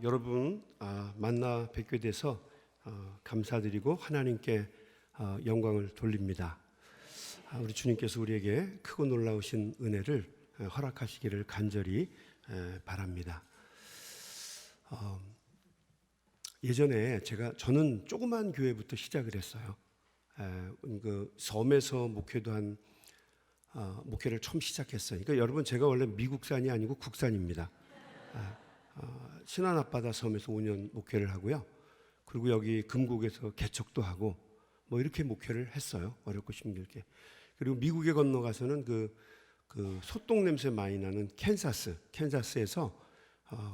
여러분 만나 뵙게 돼서 감사드리고 하나님께 영광을 돌립니다. 우리 주님께서 우리에게 크고 놀라우신 은혜를 허락하시기를 간절히 바랍니다. 예전에 저는 조그만 교회부터 시작을 했어요. 그 섬에서 목회를 처음 시작했어요. 그러니까 여러분, 제가 원래 미국산이 아니고 국산입니다. 신안 앞바다 섬에서 5년 목회를 하고요. 그리고 여기 금곡에서 개척도 하고 뭐 이렇게 목회를 했어요. 어렵고 힘들게. 그리고 미국에 건너가서는 그 소똥 냄새 많이 나는 캔사스에서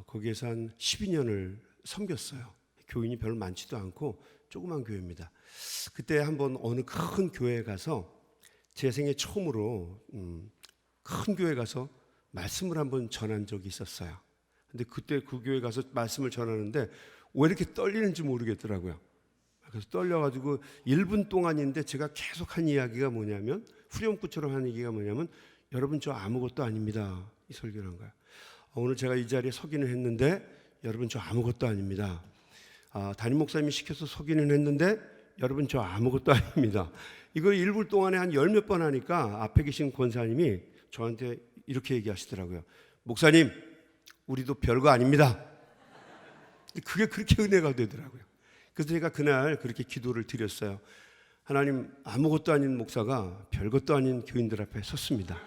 거기에서 한 12년을 섬겼어요. 교인이 별로 많지도 않고 조그만 교회입니다. 그때 한번 어느 큰 교회에 가서 제 생애 처음으로 큰 교회 가서 말씀을 한번 전한 적이 있었어요. 근데 그때 그 교회 가서 말씀을 전하는데 왜 이렇게 떨리는지 모르겠더라고요. 그래서 떨려가지고 1분 동안인데 제가 계속 한 이야기가 뭐냐면, 후렴구처럼 한 얘기가 뭐냐면, 여러분 저 아무것도 아닙니다. 이 설교를 한 거예요. 오늘 제가 이 자리에 서기는 했는데 여러분 저 아무것도 아닙니다. 담임 목사님이 시켜서 서기는 했는데 여러분 저 아무것도 아닙니다. 이걸 1분 동안에 한 10몇 번 하니까 앞에 계신 권사님이 저한테 이렇게 얘기하시더라고요. 목사님, 우리도 별거 아닙니다. 그게 그렇게 은혜가 되더라고요. 그래서 제가 그날 그렇게 기도를 드렸어요. 하나님, 아무것도 아닌 목사가 별것도 아닌 교인들 앞에 섰습니다.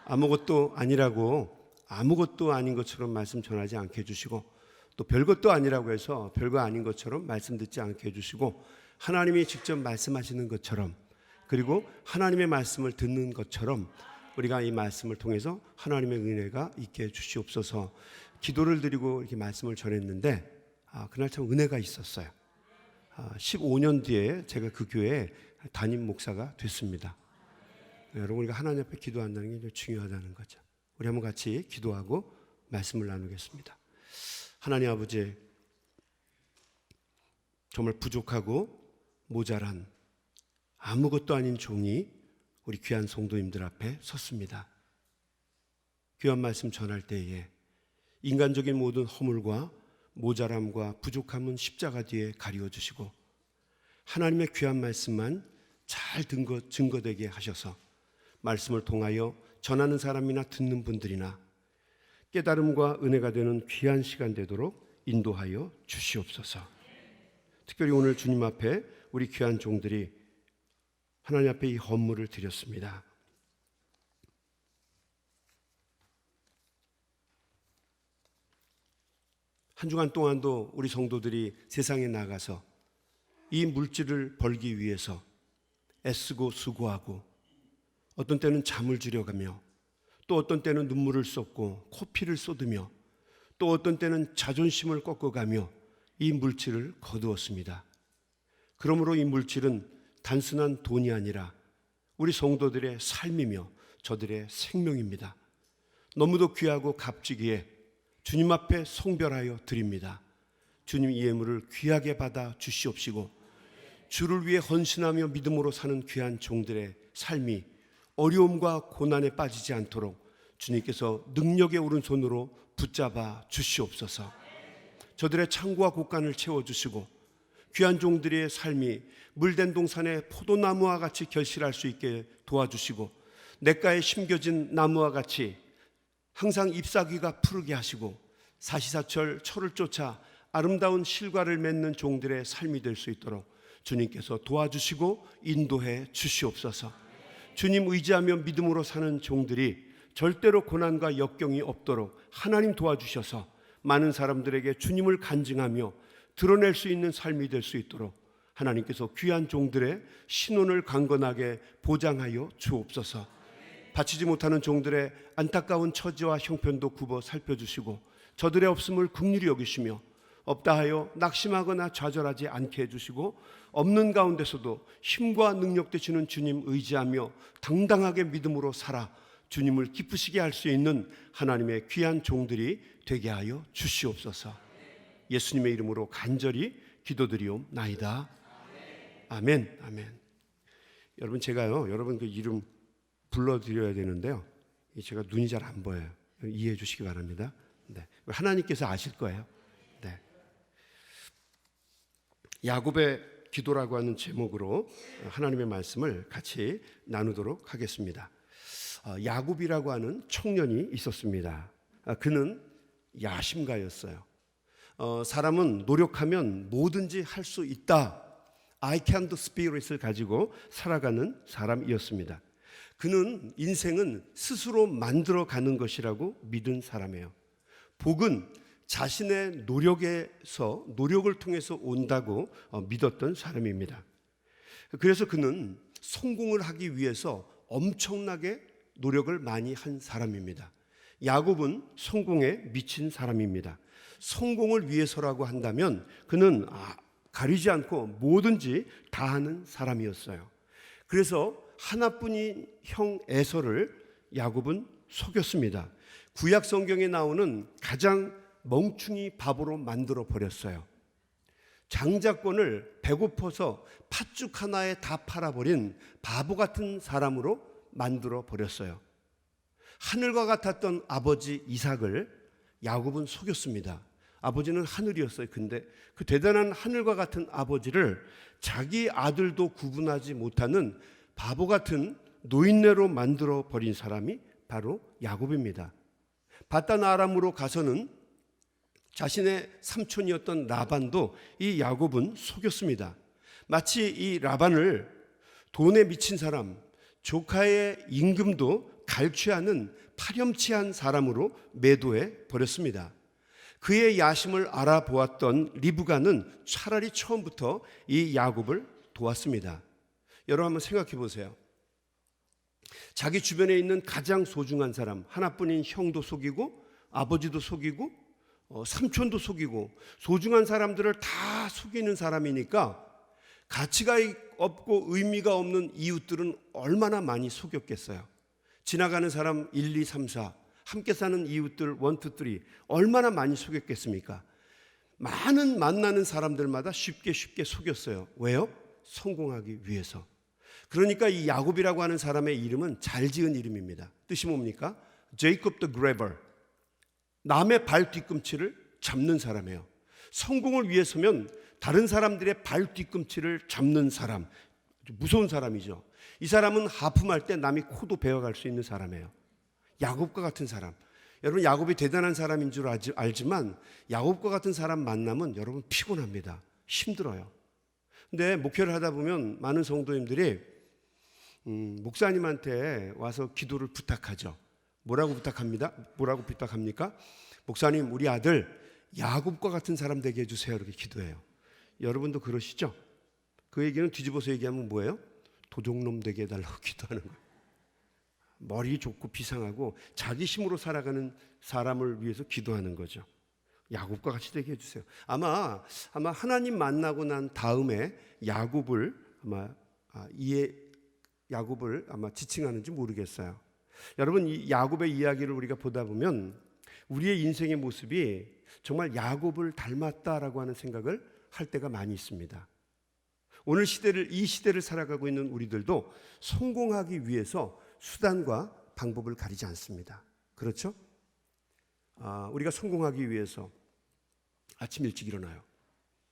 아무것도 아니라고 아무것도 아닌 것처럼 말씀 전하지 않게 해주시고, 또 별것도 아니라고 해서 별거 아닌 것처럼 말씀 듣지 않게 해주시고, 하나님이 직접 말씀하시는 것처럼, 그리고 하나님의 말씀을 듣는 것처럼 우리가 이 말씀을 통해서 하나님의 은혜가 있게 해주시옵소서. 기도를 드리고 이렇게 말씀을 전했는데 그날 참 은혜가 있었어요. 15년 뒤에 제가 그 교회에 담임 목사가 됐습니다. 여러분, 우리가 하나님 앞에 기도한다는 게 중요하다는 거죠. 우리 한번 같이 기도하고 말씀을 나누겠습니다. 하나님 아버지, 정말 부족하고 모자란 아무것도 아닌 종이 우리 귀한 성도님들 앞에 섰습니다. 귀한 말씀 전할 때에 인간적인 모든 허물과 모자람과 부족함은 십자가 뒤에 가리워주시고, 하나님의 귀한 말씀만 잘 증거되게 하셔서 말씀을 통하여 전하는 사람이나 듣는 분들이나 깨달음과 은혜가 되는 귀한 시간 되도록 인도하여 주시옵소서. 특별히 오늘 주님 앞에 우리 귀한 종들이 하나님 앞에 이 헌물을 드렸습니다. 한 주간 동안도 우리 성도들이 세상에 나가서 이 물질을 벌기 위해서 애쓰고 수고하고, 어떤 때는 잠을 줄여가며, 또 어떤 때는 눈물을 쏟고 코피를 쏟으며, 또 어떤 때는 자존심을 꺾어가며 이 물질을 거두었습니다. 그러므로 이 물질은 단순한 돈이 아니라 우리 성도들의 삶이며 저들의 생명입니다. 너무도 귀하고 값지기에 주님 앞에 송별하여 드립니다. 주님, 이 예물을 귀하게 받아 주시옵시고, 주를 위해 헌신하며 믿음으로 사는 귀한 종들의 삶이 어려움과 고난에 빠지지 않도록 주님께서 능력의 오른손으로 붙잡아 주시옵소서. 저들의 창고와 곳간을 채워주시고, 귀한 종들의 삶이 물된 동산의 포도나무와 같이 결실할 수 있게 도와주시고, 냇가에 심겨진 나무와 같이 항상 잎사귀가 푸르게 하시고, 사시사철 철을 쫓아 아름다운 실과를 맺는 종들의 삶이 될 수 있도록 주님께서 도와주시고 인도해 주시옵소서. 주님 의지하며 믿음으로 사는 종들이 절대로 고난과 역경이 없도록 하나님 도와주셔서 많은 사람들에게 주님을 간증하며 드러낼 수 있는 삶이 될 수 있도록 하나님께서 귀한 종들의 신원을 강건하게 보장하여 주옵소서. 바치지 못하는 종들의 안타까운 처지와 형편도 굽어 살펴주시고, 저들의 없음을 긍휼히 여기시며 없다 하여 낙심하거나 좌절하지 않게 해주시고, 없는 가운데서도 힘과 능력 되시는 주님 의지하며 당당하게 믿음으로 살아 주님을 기쁘시게 할 수 있는 하나님의 귀한 종들이 되게 하여 주시옵소서. 예수님의 이름으로 간절히 기도드리옵나이다. 아멘. 아멘. 여러분, 제가요, 여러분 그 이름 불러드려야 되는데요, 제가 눈이 잘 안 보여요. 이해해 주시기 바랍니다. 네. 하나님께서 아실 거예요. 야곱의 기도라고 하는 제목으로 하나님의 말씀을 같이 나누도록 하겠습니다. 야곱이라고 하는 청년이 있었습니다. 그는 야심가였어요. 사람은 노력하면 뭐든지 할 수 있다, I can do spirit을 가지고 살아가는 사람이었습니다. 그는 인생은 스스로 만들어가는 것이라고 믿은 사람이에요. 복은 자신의 노력을 통해서 온다고 믿었던 사람입니다. 그래서 그는 성공을 하기 위해서 엄청나게 노력을 많이 한 사람입니다. 야곱은 성공에 미친 사람입니다. 성공을 위해서라고 한다면 그는 가리지 않고 뭐든지 다 하는 사람이었어요. 그래서 하나뿐인 형 에서를 야곱은 속였습니다. 구약 성경에 나오는 가장 멍충이 바보로 만들어 버렸어요. 장자권을 배고파서 팥죽 하나에 다 팔아버린 바보 같은 사람으로 만들어 버렸어요. 하늘과 같았던 아버지 이삭을 야곱은 속였습니다. 아버지는 하늘이었어요. 근데 그 대단한 하늘과 같은 아버지를 자기 아들도 구분하지 못하는 바보 같은 노인네로 만들어 버린 사람이 바로 야곱입니다. 바단 아람으로 가서는 자신의 삼촌이었던 라반도 이 야곱은 속였습니다. 마치 이 라반을 돈에 미친 사람, 조카의 임금도 갈취하는 파렴치한 사람으로 매도해 버렸습니다. 그의 야심을 알아보았던 리브가는 차라리 처음부터 이 야곱을 도왔습니다. 여러분 한번 생각해 보세요. 자기 주변에 있는 가장 소중한 사람, 하나뿐인 형도 속이고 아버지도 속이고 삼촌도 속이고 소중한 사람들을 다 속이는 사람이니까 가치가 없고 의미가 없는 이웃들은 얼마나 많이 속였겠어요. 지나가는 사람 1, 2, 3, 4 함께 사는 이웃들 1, 2, 3 얼마나 많이 속였겠습니까? 많은 만나는 사람들마다 쉽게 속였어요. 왜요? 성공하기 위해서. 그러니까 이 야곱이라고 하는 사람의 이름은 잘 지은 이름입니다. 뜻이 뭡니까? 제이콥 더 그래버, 남의 발 뒤꿈치를 잡는 사람이에요. 성공을 위해서면 다른 사람들의 발 뒤꿈치를 잡는 사람, 무서운 사람이죠. 이 사람은 하품할 때 남이 코도 베어갈 수 있는 사람이에요. 야곱과 같은 사람. 여러분, 야곱이 대단한 사람인 줄 알지만 야곱과 같은 사람 만나면 여러분 피곤합니다. 힘들어요. 근데 목회를 하다 보면 많은 성도님들이 목사님한테 와서 기도를 부탁하죠. 뭐라고 부탁합니까? 목사님, 우리 아들 야곱과 같은 사람 되게 해주세요. 이렇게 기도해요. 여러분도 그러시죠? 그 얘기는 뒤집어서 얘기하면 뭐예요? 도둑놈 되게 해달라고 기도하는 거예요. 머리 좋고 비상하고 자기 힘으로 살아가는 사람을 위해서 기도하는 거죠. 야곱과 같이 되게 해주세요. 아마 하나님 만나고 난 다음에 야곱을 아마 지칭하는지 모르겠어요. 여러분, 이 야곱의 이야기를 우리가 보다 보면 우리의 인생의 모습이 정말 야곱을 닮았다라고 하는 생각을 할 때가 많이 있습니다. 오늘 이 시대를 살아가고 있는 우리들도 성공하기 위해서 수단과 방법을 가리지 않습니다. 그렇죠? 우리가 성공하기 위해서 아침 일찍 일어나요.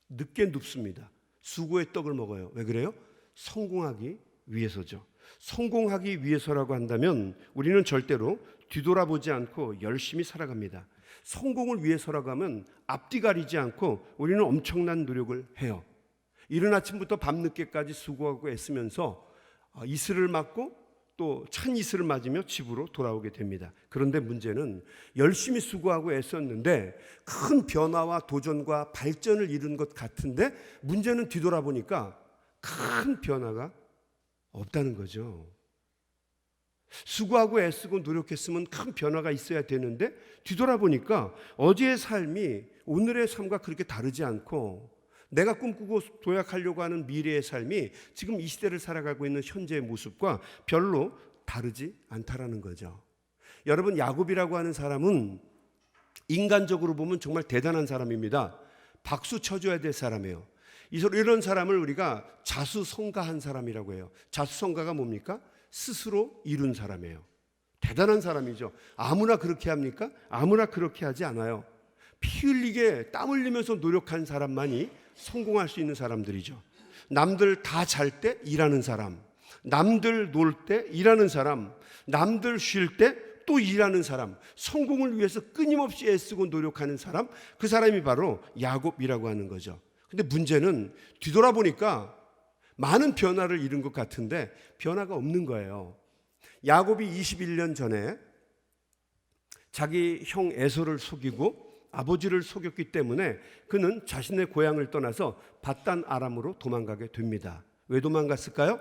늦게 눕습니다. 수고의 떡을 먹어요. 왜 그래요? 성공하기 위해서죠. 성공하기 위해서라고 한다면 우리는 절대로 뒤돌아보지 않고 열심히 살아갑니다. 성공을 위해서라고 하면 앞뒤 가리지 않고 우리는 엄청난 노력을 해요. 이른 아침부터 밤늦게까지 수고하고 애쓰면서 이슬을 맞고 또 찬 이슬을 맞으며 집으로 돌아오게 됩니다. 그런데 문제는 열심히 수고하고 애썼는데 큰 변화와 도전과 발전을 이룬 것 같은데 문제는 뒤돌아보니까 큰 변화가 없다는 거죠. 수고하고 애쓰고 노력했으면 큰 변화가 있어야 되는데 뒤돌아보니까 어제의 삶이 오늘의 삶과 그렇게 다르지 않고 내가 꿈꾸고 도약하려고 하는 미래의 삶이 지금 이 시대를 살아가고 있는 현재의 모습과 별로 다르지 않다라는 거죠. 여러분, 야곱이라고 하는 사람은 인간적으로 보면 정말 대단한 사람입니다. 박수 쳐줘야 될 사람이에요. 이런 사람을 우리가 자수성가한 사람이라고 해요. 자수성가가 뭡니까? 스스로 이룬 사람이에요. 대단한 사람이죠. 아무나 그렇게 합니까? 아무나 그렇게 하지 않아요. 피 흘리게 땀 흘리면서 노력한 사람만이 성공할 수 있는 사람들이죠. 남들 다 잘 때 일하는 사람, 남들 놀 때 일하는 사람, 남들 쉴 때 또 일하는 사람, 성공을 위해서 끊임없이 애쓰고 노력하는 사람, 그 사람이 바로 야곱이라고 하는 거죠. 근데 문제는 뒤돌아보니까 많은 변화를 이룬 것 같은데 변화가 없는 거예요. 야곱이 21년 전에 자기 형 에서를 속이고 아버지를 속였기 때문에 그는 자신의 고향을 떠나서 밧단 아람으로 도망가게 됩니다. 왜 도망갔을까요?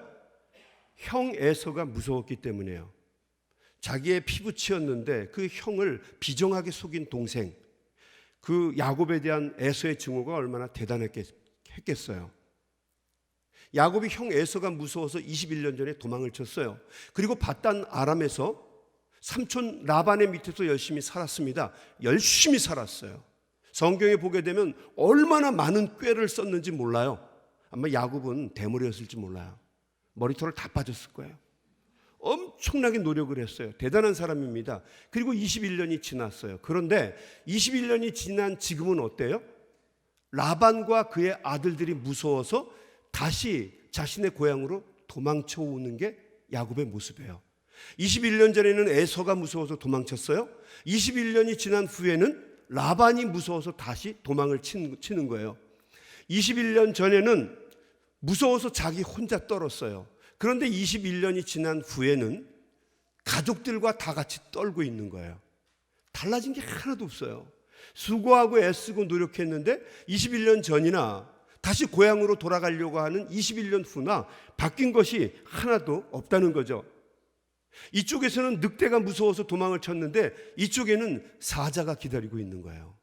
형 에서가 무서웠기 때문이에요. 자기의 피부치였는데 그 형을 비정하게 속인 동생, 그 야곱에 대한 에서의 증오가 얼마나 대단했겠어요. 야곱이 형 에서가 무서워서 21년 전에 도망을 쳤어요. 그리고 밧단 아람에서 삼촌 라반의 밑에서 열심히 살았습니다. 열심히 살았어요. 성경에 보게 되면 얼마나 많은 꾀를 썼는지 몰라요. 아마 야곱은 대머리였을지 몰라요. 머리털을 다 빠졌을 거예요. 엄청나게 노력을 했어요. 대단한 사람입니다. 그리고 21년이 지났어요. 그런데 21년이 지난 지금은 어때요? 라반과 그의 아들들이 무서워서 다시 자신의 고향으로 도망쳐 오는 게 야곱의 모습이에요. 21년 전에는 에서가 무서워서 도망쳤어요. 21년이 지난 후에는 라반이 무서워서 다시 도망을 치는 거예요. 21년 전에는 무서워서 자기 혼자 떨었어요. 그런데 21년이 지난 후에는 가족들과 다 같이 떨고 있는 거예요. 달라진 게 하나도 없어요. 수고하고 애쓰고 노력했는데 21년 전이나 다시 고향으로 돌아가려고 하는 21년 후나 바뀐 것이 하나도 없다는 거죠. 이쪽에서는 늑대가 무서워서 도망을 쳤는데 이쪽에는 사자가 기다리고 있는 거예요.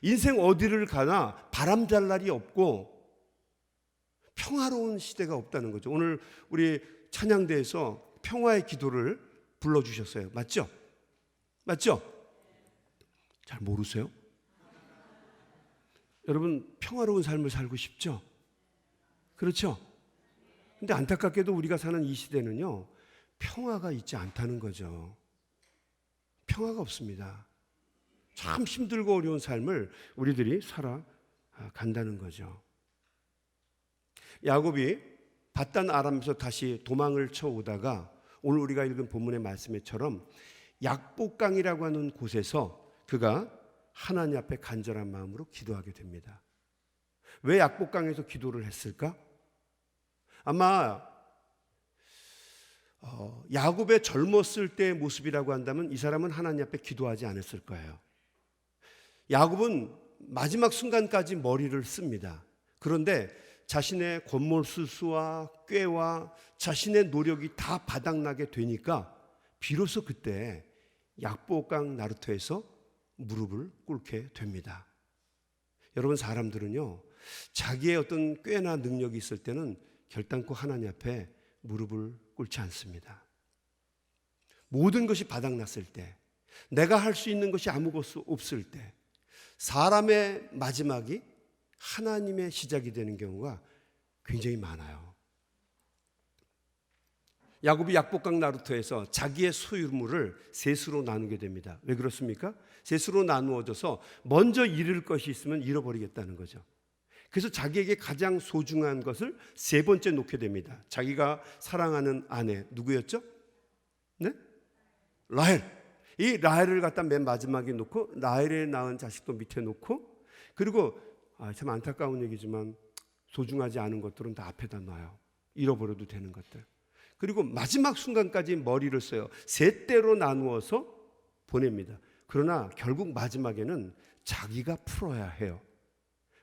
인생 어디를 가나 바람 잘 날이 없고 평화로운 시대가 없다는 거죠. 오늘 우리 찬양대에서 평화의 기도를 불러주셨어요. 맞죠? 맞죠? 잘 모르세요? 여러분 평화로운 삶을 살고 싶죠? 그렇죠? 근데 안타깝게도 우리가 사는 이 시대는요 평화가 있지 않다는 거죠. 평화가 없습니다. 참 힘들고 어려운 삶을 우리들이 살아간다는 거죠. 야곱이 밧단 아람에서 다시 도망을 쳐오다가 오늘 우리가 읽은 본문의 말씀처럼 약복강이라고 하는 곳에서 그가 하나님 앞에 간절한 마음으로 기도하게 됩니다. 왜 약복강에서 기도를 했을까? 아마 야곱의 젊었을 때의 모습이라고 한다면 이 사람은 하나님 앞에 기도하지 않았을 거예요. 야곱은 마지막 순간까지 머리를 씁니다. 그런데 자신의 권모술수와 꾀와 자신의 노력이 다 바닥나게 되니까 비로소 그때 약복강 나루터에서 무릎을 꿇게 됩니다. 여러분 사람들은요 자기의 어떤 꾀나 능력이 있을 때는 결단코 하나님 앞에 무릎을 꿇지 않습니다. 모든 것이 바닥났을 때, 내가 할 수 있는 것이 아무것도 없을 때, 사람의 마지막이 하나님의 시작이 되는 경우가 굉장히 많아요. 야곱이 약복강 나루터에서 자기의 소유물을 셋으로 나누게 됩니다. 왜 그렇습니까? 셋으로 나누어져서 먼저 잃을 것이 있으면 잃어버리겠다는 거죠. 그래서 자기에게 가장 소중한 것을 세 번째 놓게 됩니다. 자기가 사랑하는 아내 누구였죠? 네? 라헬. 이 라헬을 갖다 맨 마지막에 놓고 라헬에 낳은 자식도 밑에 놓고 그리고 참 안타까운 얘기지만 소중하지 않은 것들은 다 앞에다 놔요. 잃어버려도 되는 것들. 그리고 마지막 순간까지 머리를 써요. 세 대로 나누어서 보냅니다. 그러나 결국 마지막에는 자기가 풀어야 해요.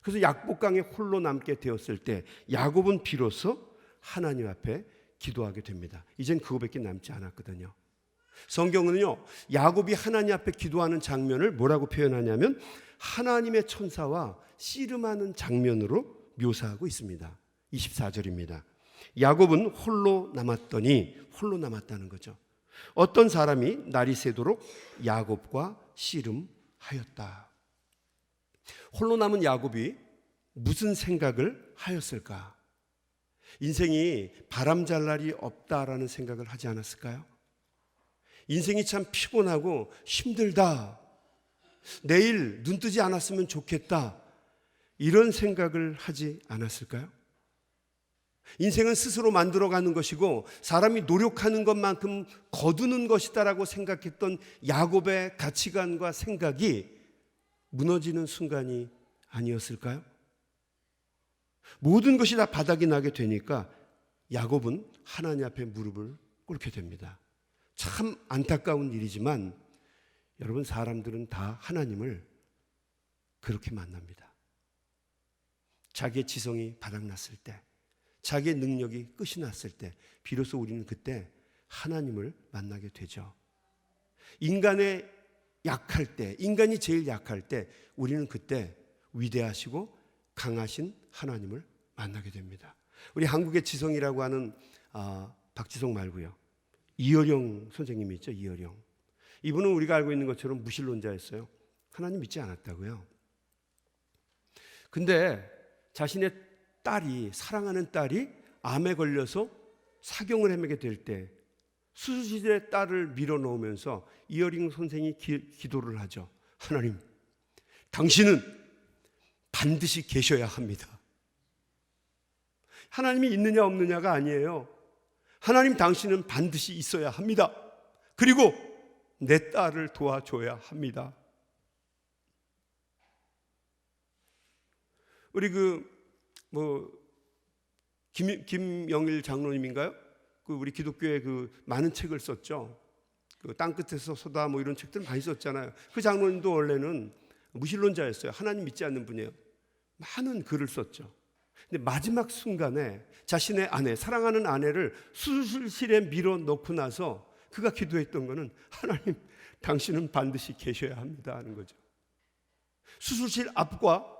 그래서 약복강에 홀로 남게 되었을 때 야곱은 비로소 하나님 앞에 기도하게 됩니다. 이젠 그거밖에 남지 않았거든요. 성경은요 야곱이 하나님 앞에 기도하는 장면을 뭐라고 표현하냐면 하나님의 천사와 씨름하는 장면으로 묘사하고 있습니다. 24절입니다. 야곱은 홀로 남았다는 거죠. 어떤 사람이 날이 새도록 야곱과 씨름하였다. 홀로 남은 야곱이 무슨 생각을 하였을까? 인생이 바람 잘 날이 없다라는 생각을 하지 않았을까요? 인생이 참 피곤하고 힘들다. 내일 눈 뜨지 않았으면 좋겠다. 이런 생각을 하지 않았을까요? 인생은 스스로 만들어가는 것이고 사람이 노력하는 것만큼 거두는 것이다라고 생각했던 야곱의 가치관과 생각이 무너지는 순간이 아니었을까요? 모든 것이 다 바닥이 나게 되니까 야곱은 하나님 앞에 무릎을 꿇게 됩니다. 참 안타까운 일이지만 여러분, 사람들은 다 하나님을 그렇게 만납니다. 자기의 지성이 바닥났을 때, 자기의 능력이 끝이 났을 때 비로소 우리는 그때 하나님을 만나게 되죠. 인간의 약할 때, 인간이 제일 약할 때 우리는 그때 위대하시고 강하신 하나님을 만나게 됩니다. 우리 한국의 지성이라고 하는 박지성 말고요, 이어령 선생님이 있죠. 이어령. 이분은 우리가 알고 있는 것처럼 무신론자였어요. 하나님 믿지 않았다고요. 근데 자신의 딸이, 사랑하는 딸이 암에 걸려서 사경을 헤매게 될 때 수술실에 딸을 밀어넣으면서 이어링 선생이 기도를 하죠. 하나님, 당신은 반드시 계셔야 합니다. 하나님이 있느냐 없느냐가 아니에요. 하나님, 당신은 반드시 있어야 합니다. 그리고 내 딸을 도와줘야 합니다. 우리 김영일 장로님인가요? 우리 기독교에 많은 책을 썼죠. 땅끝에서 쏟아 이런 책들 많이 썼잖아요. 그 장로님도 원래는 무신론자였어요. 하나님 믿지 않는 분이에요. 많은 글을 썼죠. 근데 마지막 순간에 자신의 아내, 사랑하는 아내를 수술실에 밀어넣고 나서 그가 기도했던 것은 하나님, 당신은 반드시 계셔야 합니다 하는 거죠. 수술실 앞과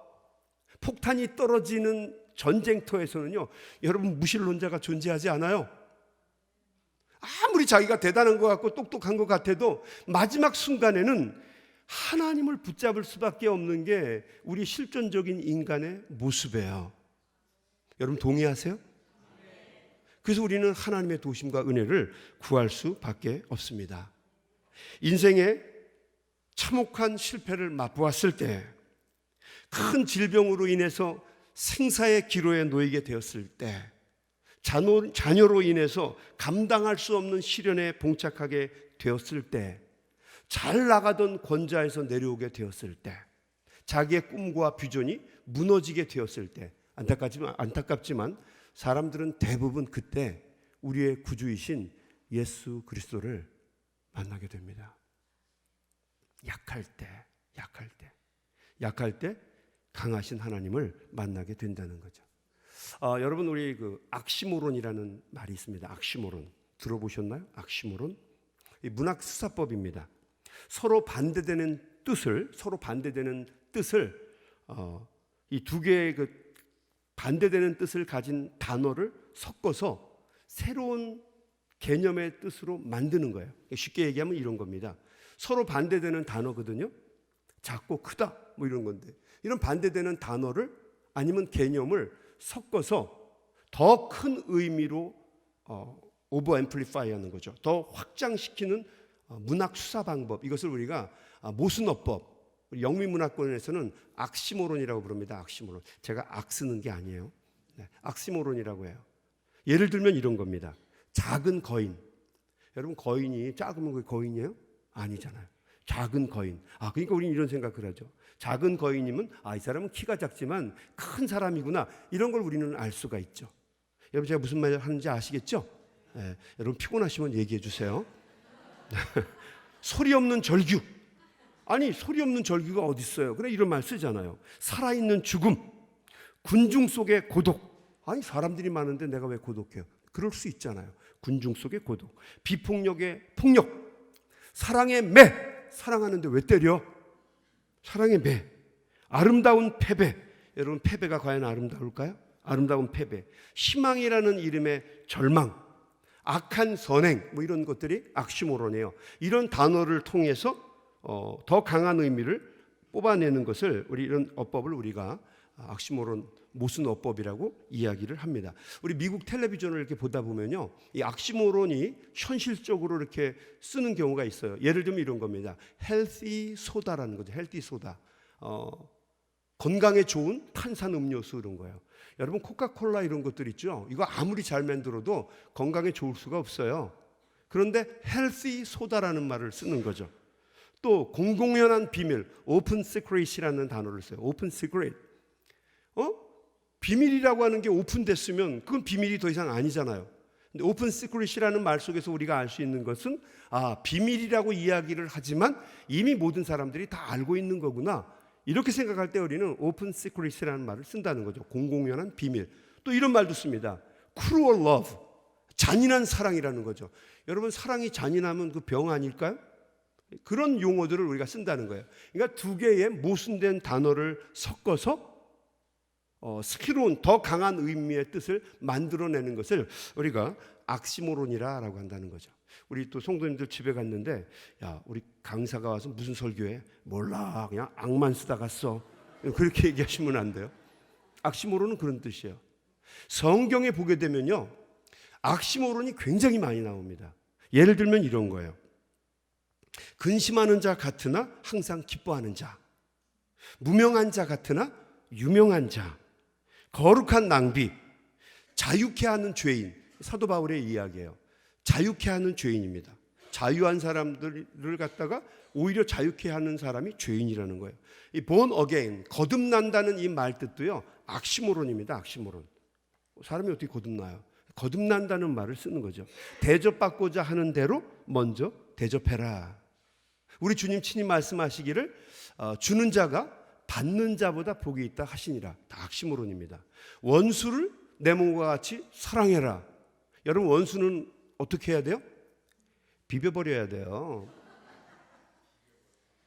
폭탄이 떨어지는 전쟁터에서는요, 여러분, 무신론자가 존재하지 않아요. 아무리 자기가 대단한 것 같고 똑똑한 것 같아도 마지막 순간에는 하나님을 붙잡을 수밖에 없는 게 우리 실존적인 인간의 모습이에요. 여러분, 동의하세요? 그래서 우리는 하나님의 도심과 은혜를 구할 수밖에 없습니다. 인생의 참혹한 실패를 맛보았을 때, 큰 질병으로 인해서 생사의 기로에 놓이게 되었을 때, 자녀로 인해서 감당할 수 없는 시련에 봉착하게 되었을 때, 잘 나가던 권좌에서 내려오게 되었을 때, 자기의 꿈과 비전이 무너지게 되었을 때, 안타깝지만 사람들은 대부분 그때 우리의 구주이신 예수 그리스도를 만나게 됩니다. 약할 때 강하신 하나님을 만나게 된다는 거죠. 여러분, 우리 악시모론이라는 말이 있습니다. 악시모론 들어보셨나요? 악시모론, 문학 수사법입니다. 서로 반대되는 뜻을 이 두 개의 반대되는 뜻을 가진 단어를 섞어서 새로운 개념의 뜻으로 만드는 거예요. 쉽게 얘기하면 이런 겁니다. 서로 반대되는 단어거든요. 작고 크다 이런 건데, 이런 반대되는 단어를 아니면 개념을 섞어서 더 큰 의미로 오버 앰플리파이 하는 거죠. 더 확장시키는 문학 수사 방법, 이것을 우리가 모순어법, 영미문학권에서는 악시모론이라고 부릅니다. 악시모론. 제가 악 쓰는 게 아니에요. 악시모론이라고 해요. 예를 들면 이런 겁니다. 작은 거인. 여러분, 거인이 작으면 그게 거인이에요? 아니잖아요. 작은 거인. 그러니까 우리는 이런 생각을 하죠. 작은 거인이면 이 사람은 키가 작지만 큰 사람이구나, 이런 걸 우리는 알 수가 있죠. 여러분, 제가 무슨 말 하는지 아시겠죠? 여러분, 피곤하시면 얘기해 주세요. 소리 없는 절규. 소리 없는 절규가 어디 있어요? 그래, 이런 말 쓰잖아요. 살아있는 죽음, 군중 속의 고독. 사람들이 많은데 내가 왜 고독해요? 그럴 수 있잖아요. 군중 속의 고독, 비폭력의 폭력, 사랑의 매. 사랑하는데 왜 때려? 사랑의 매. 아름다운 패배. 여러분, 패배가 과연 아름다울까요? 아름다운 패배. 희망이라는 이름의 절망, 악한 선행, 이런 것들이 악시모론이에요. 이런 단어를 통해서 더 강한 의미를 뽑아내는 것을, 이런 어법을 우리가 악시모론 모순어법이라고 이야기를 합니다. 우리 미국 텔레비전을 이렇게 보다 보면요, 이 악시모론이 현실적으로 이렇게 쓰는 경우가 있어요. 예를 들면 이런 겁니다. 헬시 소다라는 거죠. 헬시 소다. 건강에 좋은 탄산 음료수 이런 거예요. 여러분 코카콜라 이런 것들 있죠. 이거 아무리 잘 만들어도 건강에 좋을 수가 없어요. 그런데 헬시 소다라는 말을 쓰는 거죠. 또 공공연한 비밀, 오픈 시크릿이라는 단어를 써요. 오픈 시크릿. 비밀이라고 하는 게 오픈됐으면 그건 비밀이 더 이상 아니잖아요. 근데 오픈 시크릿이라는 말 속에서 우리가 알 수 있는 것은 비밀이라고 이야기를 하지만 이미 모든 사람들이 다 알고 있는 거구나. 이렇게 생각할 때 우리는 오픈 시크릿이라는 말을 쓴다는 거죠. 공공연한 비밀. 또 이런 말도 씁니다. cruel love. 잔인한 사랑이라는 거죠. 여러분 사랑이 잔인하면 그 병 아닐까요? 그런 용어들을 우리가 쓴다는 거예요. 그러니까 두 개의 모순된 단어를 섞어서 스키로운 더 강한 의미의 뜻을 만들어내는 것을 우리가 악시모론이라고 한다는 거죠. 우리 또 성도님들 집에 갔는데 야 우리 강사가 와서 무슨 설교해? 몰라 그냥 악만 쓰다 갔어. 그렇게 얘기하시면 안 돼요. 악시모론은 그런 뜻이에요. 성경에 보게 되면요 악시모론이 굉장히 많이 나옵니다. 예를 들면 이런 거예요. 근심하는 자 같으나 항상 기뻐하는 자, 무명한 자 같으나 유명한 자, 거룩한 낭비, 자유케 하는 죄인. 사도 바울의 이야기예요. 자유케 하는 죄인입니다. 자유한 사람들을 갖다가 오히려 자유케 하는 사람이 죄인이라는 거예요. 이 born again, 거듭난다는 이 말 뜻도요 악시모론입니다. 악시모론. 사람이 어떻게 거듭나요? 거듭난다는 말을 쓰는 거죠. 대접받고자 하는 대로 먼저 대접해라. 우리 주님 친히 말씀하시기를 주는 자가 받는 자보다 복이 있다 하시니라. 다 악시모론입니다. 원수를 내 몸과 같이 사랑해라. 여러분 원수는 어떻게 해야 돼요? 비벼버려야 돼요.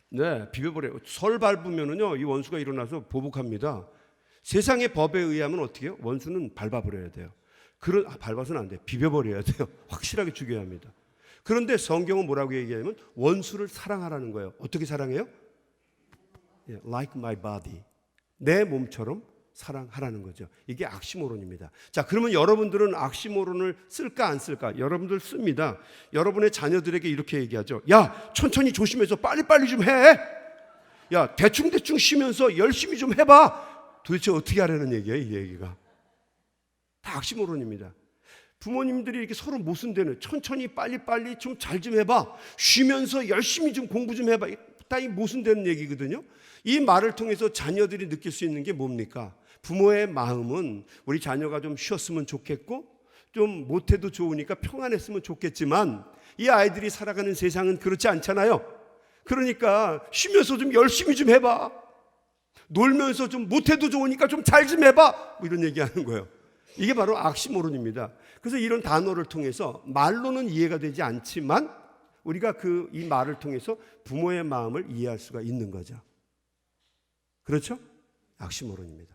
네, 비벼버려요. 설 밟으면은요 이 원수가 일어나서 보복합니다. 세상의 법에 의하면 어떻게 해요? 원수는 밟아버려야 돼요. 밟아서는 안 돼요. 비벼버려야 돼요. 확실하게 죽여야 합니다. 그런데 성경은 뭐라고 얘기하냐면 원수를 사랑하라는 거예요. 어떻게 사랑해요? Like my body. 내 몸처럼 사랑하라는 거죠. 이게 악시모론입니다. 자, 그러면 여러분들은 악시모론을 쓸까 안 쓸까? 여러분들 씁니다. 여러분의 자녀들에게 이렇게 얘기하죠. 야, 천천히 조심해서 빨리빨리 좀 해. 야, 대충대충 쉬면서 열심히 좀 해봐. 도대체 어떻게 하라는 얘기예요, 이 얘기가? 다 악시모론입니다. 부모님들이 이렇게 서로 모순되는 천천히 빨리빨리 좀 잘 좀 해봐. 쉬면서 열심히 좀 공부 좀 해봐. 다 이 모순되는 얘기거든요. 이 말을 통해서 자녀들이 느낄 수 있는 게 뭡니까? 부모의 마음은 우리 자녀가 좀 쉬었으면 좋겠고 좀 못해도 좋으니까 평안했으면 좋겠지만 이 아이들이 살아가는 세상은 그렇지 않잖아요. 그러니까 쉬면서 좀 열심히 좀 해봐. 놀면서 좀 못해도 좋으니까 좀 잘 좀 해봐. 뭐 이런 얘기하는 거예요. 이게 바로 악시모론입니다. 그래서 이런 단어를 통해서 말로는 이해가 되지 않지만 우리가 이 말을 통해서 부모의 마음을 이해할 수가 있는 거죠. 그렇죠? 악시모론입니다.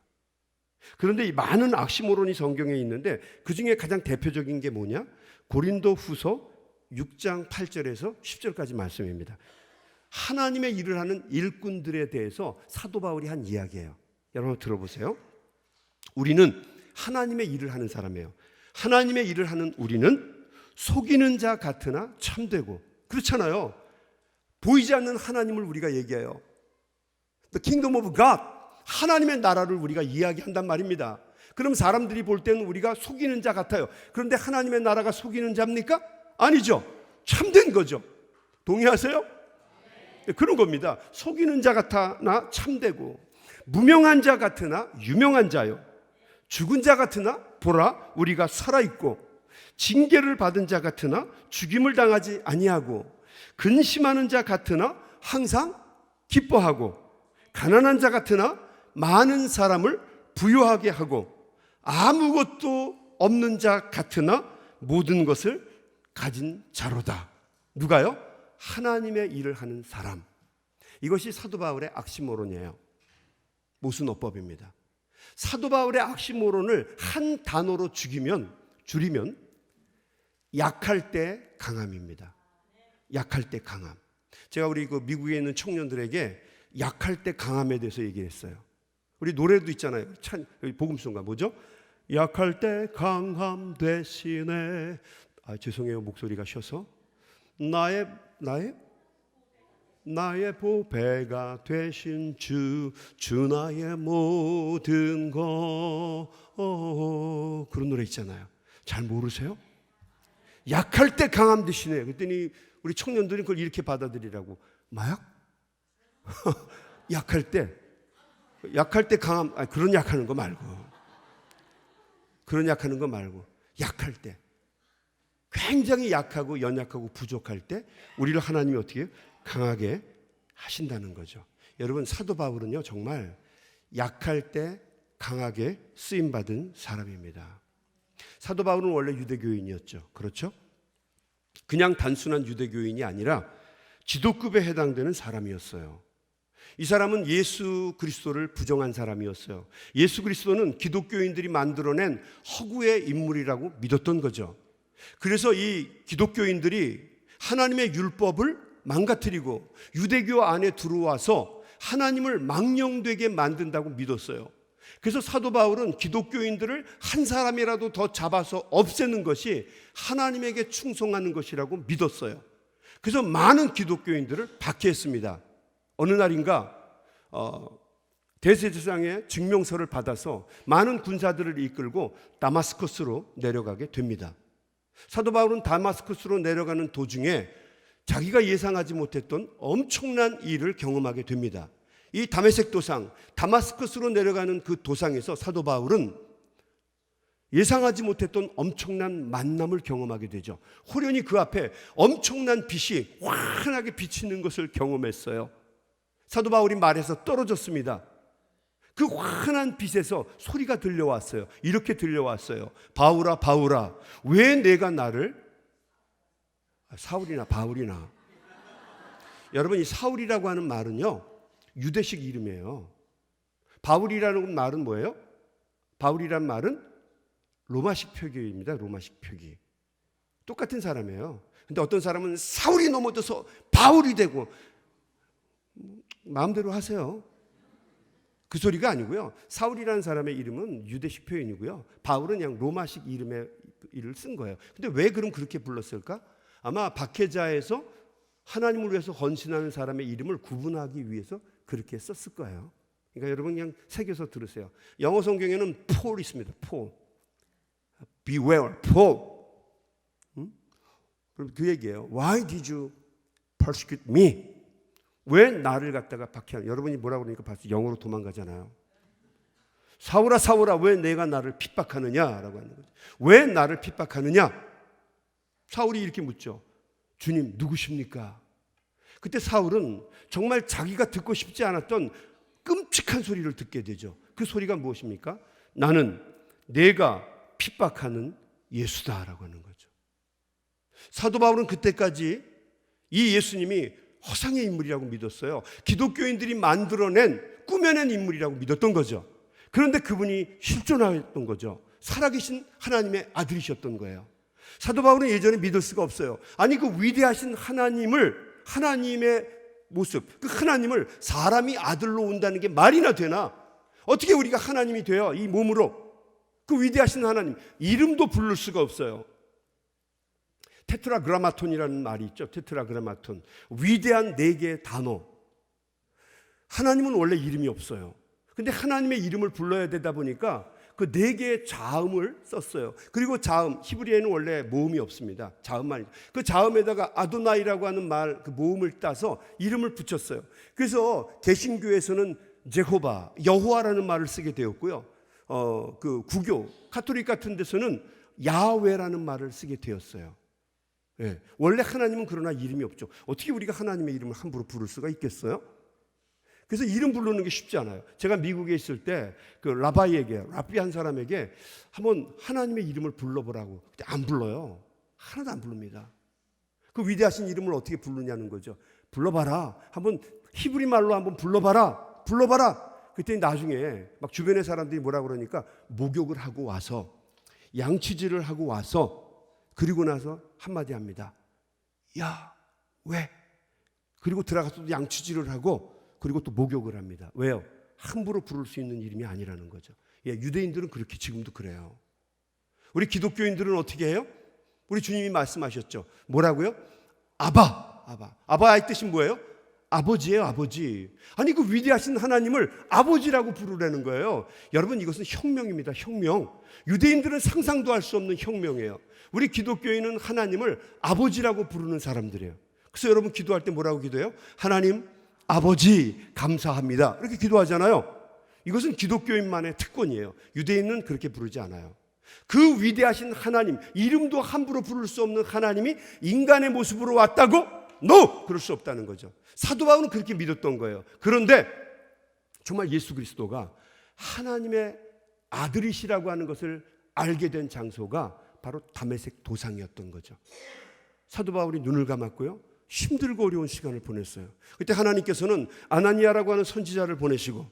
그런데 이 많은 악시모론이 성경에 있는데 그중에 가장 대표적인 게 뭐냐? 고린도 후서 6장 8절에서 10절까지 말씀입니다. 하나님의 일을 하는 일꾼들에 대해서 사도 바울이 한 이야기예요. 여러분 들어보세요. 우리는 하나님의 일을 하는 사람이에요. 하나님의 일을 하는 우리는 속이는 자 같으나 참되고 그렇잖아요. 보이지 않는 하나님을 우리가 얘기해요. The kingdom of God, 하나님의 나라를 우리가 이야기한단 말입니다. 그럼 사람들이 볼 때는 우리가 속이는 자 같아요. 그런데 하나님의 나라가 속이는 자입니까? 아니죠. 참된 거죠. 동의하세요? 네, 그런 겁니다. 속이는 자 같으나 참되고 무명한 자 같으나 유명한 자요. 죽은 자 같으나 보라 우리가 살아있고 징계를 받은 자 같으나 죽임을 당하지 아니하고 근심하는 자 같으나 항상 기뻐하고 가난한 자 같으나 많은 사람을 부유하게 하고 아무것도 없는 자 같으나 모든 것을 가진 자로다. 누가요? 하나님의 일을 하는 사람. 이것이 사도 바울의 악시모론이에요. 모순어법입니다. 사도 바울의 악시모론을 한 단어로 줄이면 약할 때 강함입니다. 약할 때 강함. 제가 우리 미국에 있는 청년들에게 약할 때 강함에 대해서 얘기했어요. 우리 노래도 있잖아요. 복음송가 뭐죠? 약할 때 강함 대신에 죄송해요 목소리가 쉬어서 나의 나의 보배가 되신 주 나의 모든 것. 그런 노래 있잖아요. 잘 모르세요? 약할 때 강함 되시네. 그랬더니 우리 청년들이 그걸 이렇게 받아들이라고. 마약? 약할 때 강함. 그런 약하는 거 말고. 약할 때, 굉장히 약하고 연약하고 부족할 때 우리를 하나님이 어떻게 해요? 강하게 하신다는 거죠. 여러분, 사도 바울은요 정말 약할 때 강하게 쓰임받은 사람입니다. 사도 바울은 원래 유대교인이었죠. 그렇죠? 그냥 단순한 유대교인이 아니라 지도급에 해당되는 사람이었어요. 이 사람은 예수 그리스도를 부정한 사람이었어요. 예수 그리스도는 기독교인들이 만들어낸 허구의 인물이라고 믿었던 거죠. 그래서 이 기독교인들이 하나님의 율법을 망가뜨리고 유대교 안에 들어와서 하나님을 망령되게 만든다고 믿었어요. 그래서 사도 바울은 기독교인들을 한 사람이라도 더 잡아서 없애는 것이 하나님에게 충성하는 것이라고 믿었어요. 그래서 많은 기독교인들을 박해했습니다. 어느 날인가 대제사장의 증명서를 받아서 많은 군사들을 이끌고 다마스커스로 내려가게 됩니다. 사도 바울은 다마스커스로 내려가는 도중에 자기가 예상하지 못했던 엄청난 일을 경험하게 됩니다. 이 다메섹 도상, 다마스커스로 내려가는 그 도상에서 사도 바울은 예상하지 못했던 엄청난 만남을 경험하게 되죠. 호련히 그 앞에 엄청난 빛이 환하게 비치는 것을 경험했어요. 사도 바울이 말에서 떨어졌습니다. 그 환한 빛에서 소리가 들려왔어요. 이렇게 들려왔어요. 바울아, 바울아, 왜 내가 나를, 사울이나 바울이나, 여러분, 이 사울이라고 하는 말은요 유대식 이름이에요. 바울이라는 말은 뭐예요? 바울이란 말은 로마식 표기입니다. 로마식 표기. 똑같은 사람이에요. 근데 어떤 사람은 사울이 넘어져서 바울이 되고, 마음대로 하세요. 그 소리가 아니고요. 사울이라는 사람의 이름은 유대식 표현이고요. 바울은 그냥 로마식 이름의 일을 쓴 거예요. 근데 왜 그럼 그렇게 불렀을까? 아마 박해자에서 하나님을 위해서 헌신하는 사람의 이름을 구분하기 위해서 그렇게 썼을 거예요. 그러니까 여러분 그냥 새겨서 들으세요. 영어 성경에는 Paul 있습니다. Paul. Beware, Paul. 그럼 그 얘기예요. Why did you persecute me? 왜 나를 갖다가 박해하냐? 여러분이 뭐라고 그러니까 벌써 영어로 도망가잖아요. 사울아, 사울아, 왜 내가 나를 핍박하느냐라고 하는 거죠. 왜 나를 핍박하느냐? 사울이 이렇게 묻죠. 주님, 누구십니까? 그때 사울은 정말 자기가 듣고 싶지 않았던 끔찍한 소리를 듣게 되죠. 그 소리가 무엇입니까? 나는 내가 핍박하는 예수다라고 하는 거죠. 사도 바울은 그때까지 이 예수님이 허상의 인물이라고 믿었어요. 기독교인들이 만들어낸, 꾸며낸 인물이라고 믿었던 거죠. 그런데 그분이 실존하였던 거죠. 살아계신 하나님의 아들이셨던 거예요. 사도 바울은 예전에 믿을 수가 없어요. 아니, 그 위대하신 하나님을, 하나님의 모습, 그 하나님을 사람이 아들로 온다는 게 말이나 되나? 어떻게 우리가 하나님이 돼요? 이 몸으로. 그 위대하신 하나님, 이름도 부를 수가 없어요. 테트라그라마톤이라는 말이 있죠. 테트라그라마톤. 위대한 네 개의 단어. 하나님은 원래 이름이 없어요. 근데 하나님의 이름을 불러야 되다 보니까 그 네 개의 자음을 썼어요. 그리고 자음, 히브리에는 원래 모음이 없습니다. 자음만. 그 자음에다가 아도나이라고 하는 말, 그 모음을 따서 이름을 붙였어요. 그래서 개신교에서는 제호바, 여호와라는 말을 쓰게 되었고요. 그 구교, 카톨릭 같은 데서는 야훼라는 말을 쓰게 되었어요. 예, 원래 하나님은 그러나 이름이 없죠. 어떻게 우리가 하나님의 이름을 함부로 부를 수가 있겠어요? 그래서 이름 부르는 게 쉽지 않아요. 제가 미국에 있을 때 그 라바이에게, 라비 한 사람에게 한번 하나님의 이름을 불러보라고. 근데 안 불러요. 하나도 안 부릅니다. 그 위대하신 이름을 어떻게 부르냐는 거죠. 불러봐라. 한번 히브리 말로 한번 불러봐라. 불러봐라. 그랬더니 나중에 막 주변의 사람들이 뭐라 그러니까 목욕을 하고 와서 양치질을 하고 와서 그리고 나서 한마디 합니다. 야, 왜? 그리고 들어가서 또 양치질을 하고 그리고 또 목욕을 합니다. 왜요? 함부로 부를 수 있는 이름이 아니라는 거죠. 예, 유대인들은 그렇게 지금도 그래요. 우리 기독교인들은 어떻게 해요? 우리 주님이 말씀하셨죠. 뭐라고요? 아바. 아바의 뜻이 뭐예요? 아버지예요, 아버지. 아니 그 위대하신 하나님을 아버지라고 부르라는 거예요. 여러분 이것은 혁명입니다. 혁명. 유대인들은 상상도 할 수 없는 혁명이에요. 우리 기독교인은 하나님을 아버지라고 부르는 사람들이에요. 그래서 여러분 기도할 때 뭐라고 기도해요? 하나님 아버지 감사합니다. 이렇게 기도하잖아요. 이것은 기독교인만의 특권이에요. 유대인은 그렇게 부르지 않아요. 그 위대하신 하나님, 이름도 함부로 부를 수 없는 하나님이 인간의 모습으로 왔다고? No! 그럴 수 없다는 거죠. 사도 바울은 그렇게 믿었던 거예요. 그런데 정말 예수 그리스도가 하나님의 아들이시라고 하는 것을 알게 된 장소가 바로 다메섹 도상이었던 거죠. 사도 바울이 눈을 감았고요, 힘들고 어려운 시간을 보냈어요. 그때 하나님께서는 아나니아라고 하는 선지자를 보내시고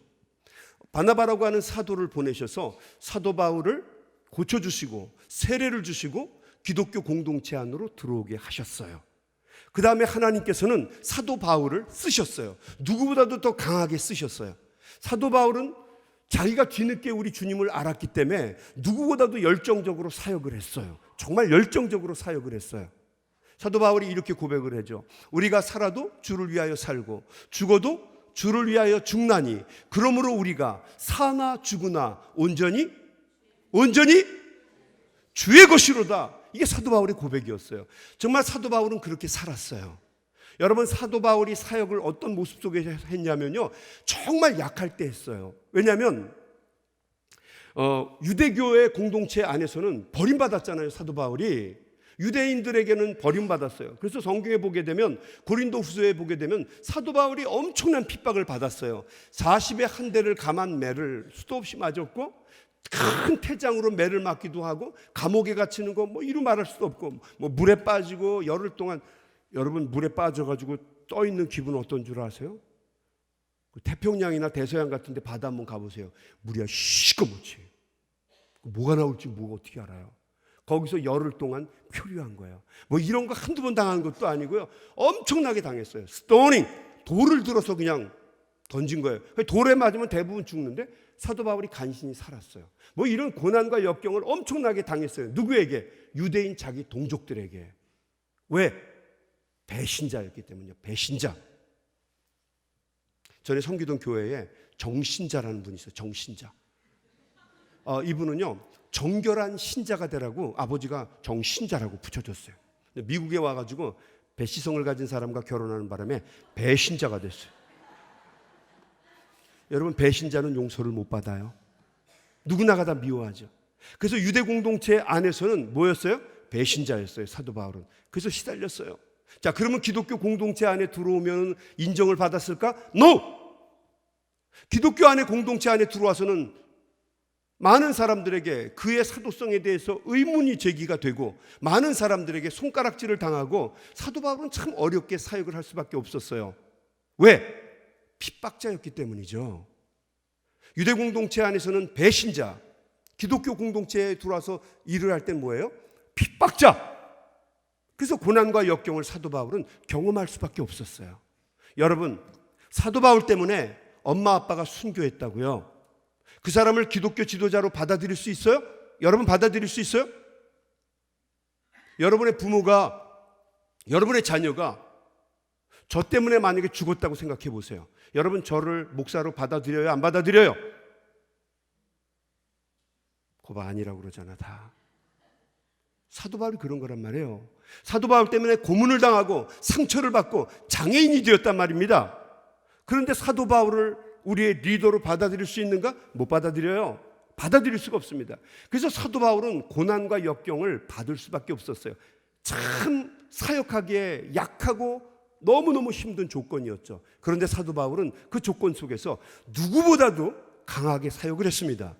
바나바라고 하는 사도를 보내셔서 사도 바울을 고쳐주시고 세례를 주시고 기독교 공동체 안으로 들어오게 하셨어요. 그 다음에 하나님께서는 사도 바울을 쓰셨어요. 누구보다도 더 강하게 쓰셨어요. 사도 바울은 자기가 뒤늦게 우리 주님을 알았기 때문에 누구보다도 열정적으로 사역을 했어요. 정말 열정적으로 사역을 했어요. 사도 바울이 이렇게 고백을 하죠. 우리가 살아도 주를 위하여 살고 죽어도 주를 위하여 죽나니 그러므로 우리가 사나 죽으나 온전히 주의 것이로다. 이게 사도 바울의 고백이었어요. 정말 사도 바울은 그렇게 살았어요. 여러분 사도 바울이 사역을 어떤 모습 속에서 했냐면요, 정말 약할 때 했어요. 왜냐하면 유대교의 공동체 안에서는 버림받았잖아요. 사도 바울이 유대인들에게는 버림받았어요. 그래서 성경에 보게 되면 고린도후서에 보게 되면 사도 바울이 엄청난 핍박을 받았어요. 40의 한 대를 감한 매를 수도 없이 맞았고 큰 태장으로 매를 맞기도 하고 감옥에 갇히는 거 뭐 이루 말할 수도 없고 뭐 물에 빠지고 열흘 동안, 여러분 물에 빠져가지고 떠 있는 기분은 어떤 줄 아세요? 태평양이나 대서양 같은데 바다 한번 가보세요. 물이 시꺼멓지. 뭐가 나올지 뭐가 어떻게 알아요? 거기서 열흘 동안 표류한 거예요. 뭐 이런 거 한두 번 당한 것도 아니고요, 엄청나게 당했어요. 스토닝, 돌을 들어서 그냥 던진 거예요. 돌에 맞으면 대부분 죽는데 사도 바울이 간신히 살았어요. 뭐 이런 고난과 역경을 엄청나게 당했어요. 누구에게? 유대인 자기 동족들에게. 왜? 배신자였기 때문이요. 배신자. 전에 성기동 교회에 정신자라는 분이 있어요. 정신자. 이분은요, 정결한 신자가 되라고 아버지가 정신자라고 붙여줬어요. 미국에 와가지고 배시성을 가진 사람과 결혼하는 바람에 배신자가 됐어요. 여러분 배신자는 용서를 못 받아요. 누구나가 다 미워하죠. 그래서 유대 공동체 안에서는 뭐였어요? 배신자였어요. 사도 바울은. 그래서 시달렸어요. 자, 그러면 기독교 공동체 안에 들어오면 인정을 받았을까? No! 기독교 안에 공동체 안에 들어와서는 많은 사람들에게 그의 사도성에 대해서 의문이 제기가 되고 많은 사람들에게 손가락질을 당하고 사도 바울은 참 어렵게 사역을 할 수밖에 없었어요. 왜? 핍박자였기 때문이죠. 유대 공동체 안에서는 배신자, 기독교 공동체에 들어와서 일을 할 땐 뭐예요? 핍박자. 그래서 고난과 역경을 사도 바울은 경험할 수밖에 없었어요. 여러분, 사도 바울 때문에 엄마 아빠가 순교했다고요? 그 사람을 기독교 지도자로 받아들일 수 있어요? 여러분 받아들일 수 있어요? 여러분의 부모가, 여러분의 자녀가 저 때문에 만약에 죽었다고 생각해 보세요. 여러분 저를 목사로 받아들여요? 안 받아들여요? 거봐 아니라고 그러잖아. 다 사도 바울이 그런 거란 말이에요. 사도 바울 때문에 고문을 당하고 상처를 받고 장애인이 되었단 말입니다. 그런데 사도 바울을 우리의 리더로 받아들일 수 있는가? 못 받아들여요. 받아들일 수가 없습니다. 그래서 사도 바울은 고난과 역경을 받을 수밖에 없었어요. 참 사역하기에 약하고 너무너무 힘든 조건이었죠. 그런데 사도 바울은 그 조건 속에서 누구보다도 강하게 사역을 했습니다.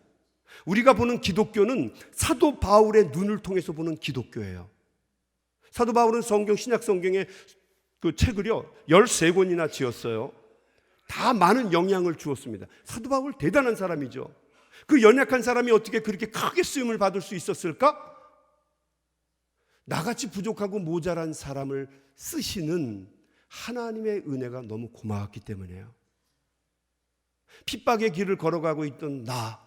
우리가 보는 기독교는 사도 바울의 눈을 통해서 보는 기독교예요. 사도 바울은 성경, 신약 성경의 그 책을요 13권이나 지었어요. 다 많은 영향을 주었습니다. 사도 바울 대단한 사람이죠. 그 연약한 사람이 어떻게 그렇게 크게 쓰임을 받을 수 있었을까? 나같이 부족하고 모자란 사람을 쓰시는 하나님의 은혜가 너무 고마웠기 때문이에요. 핍박의 길을 걸어가고 있던 나,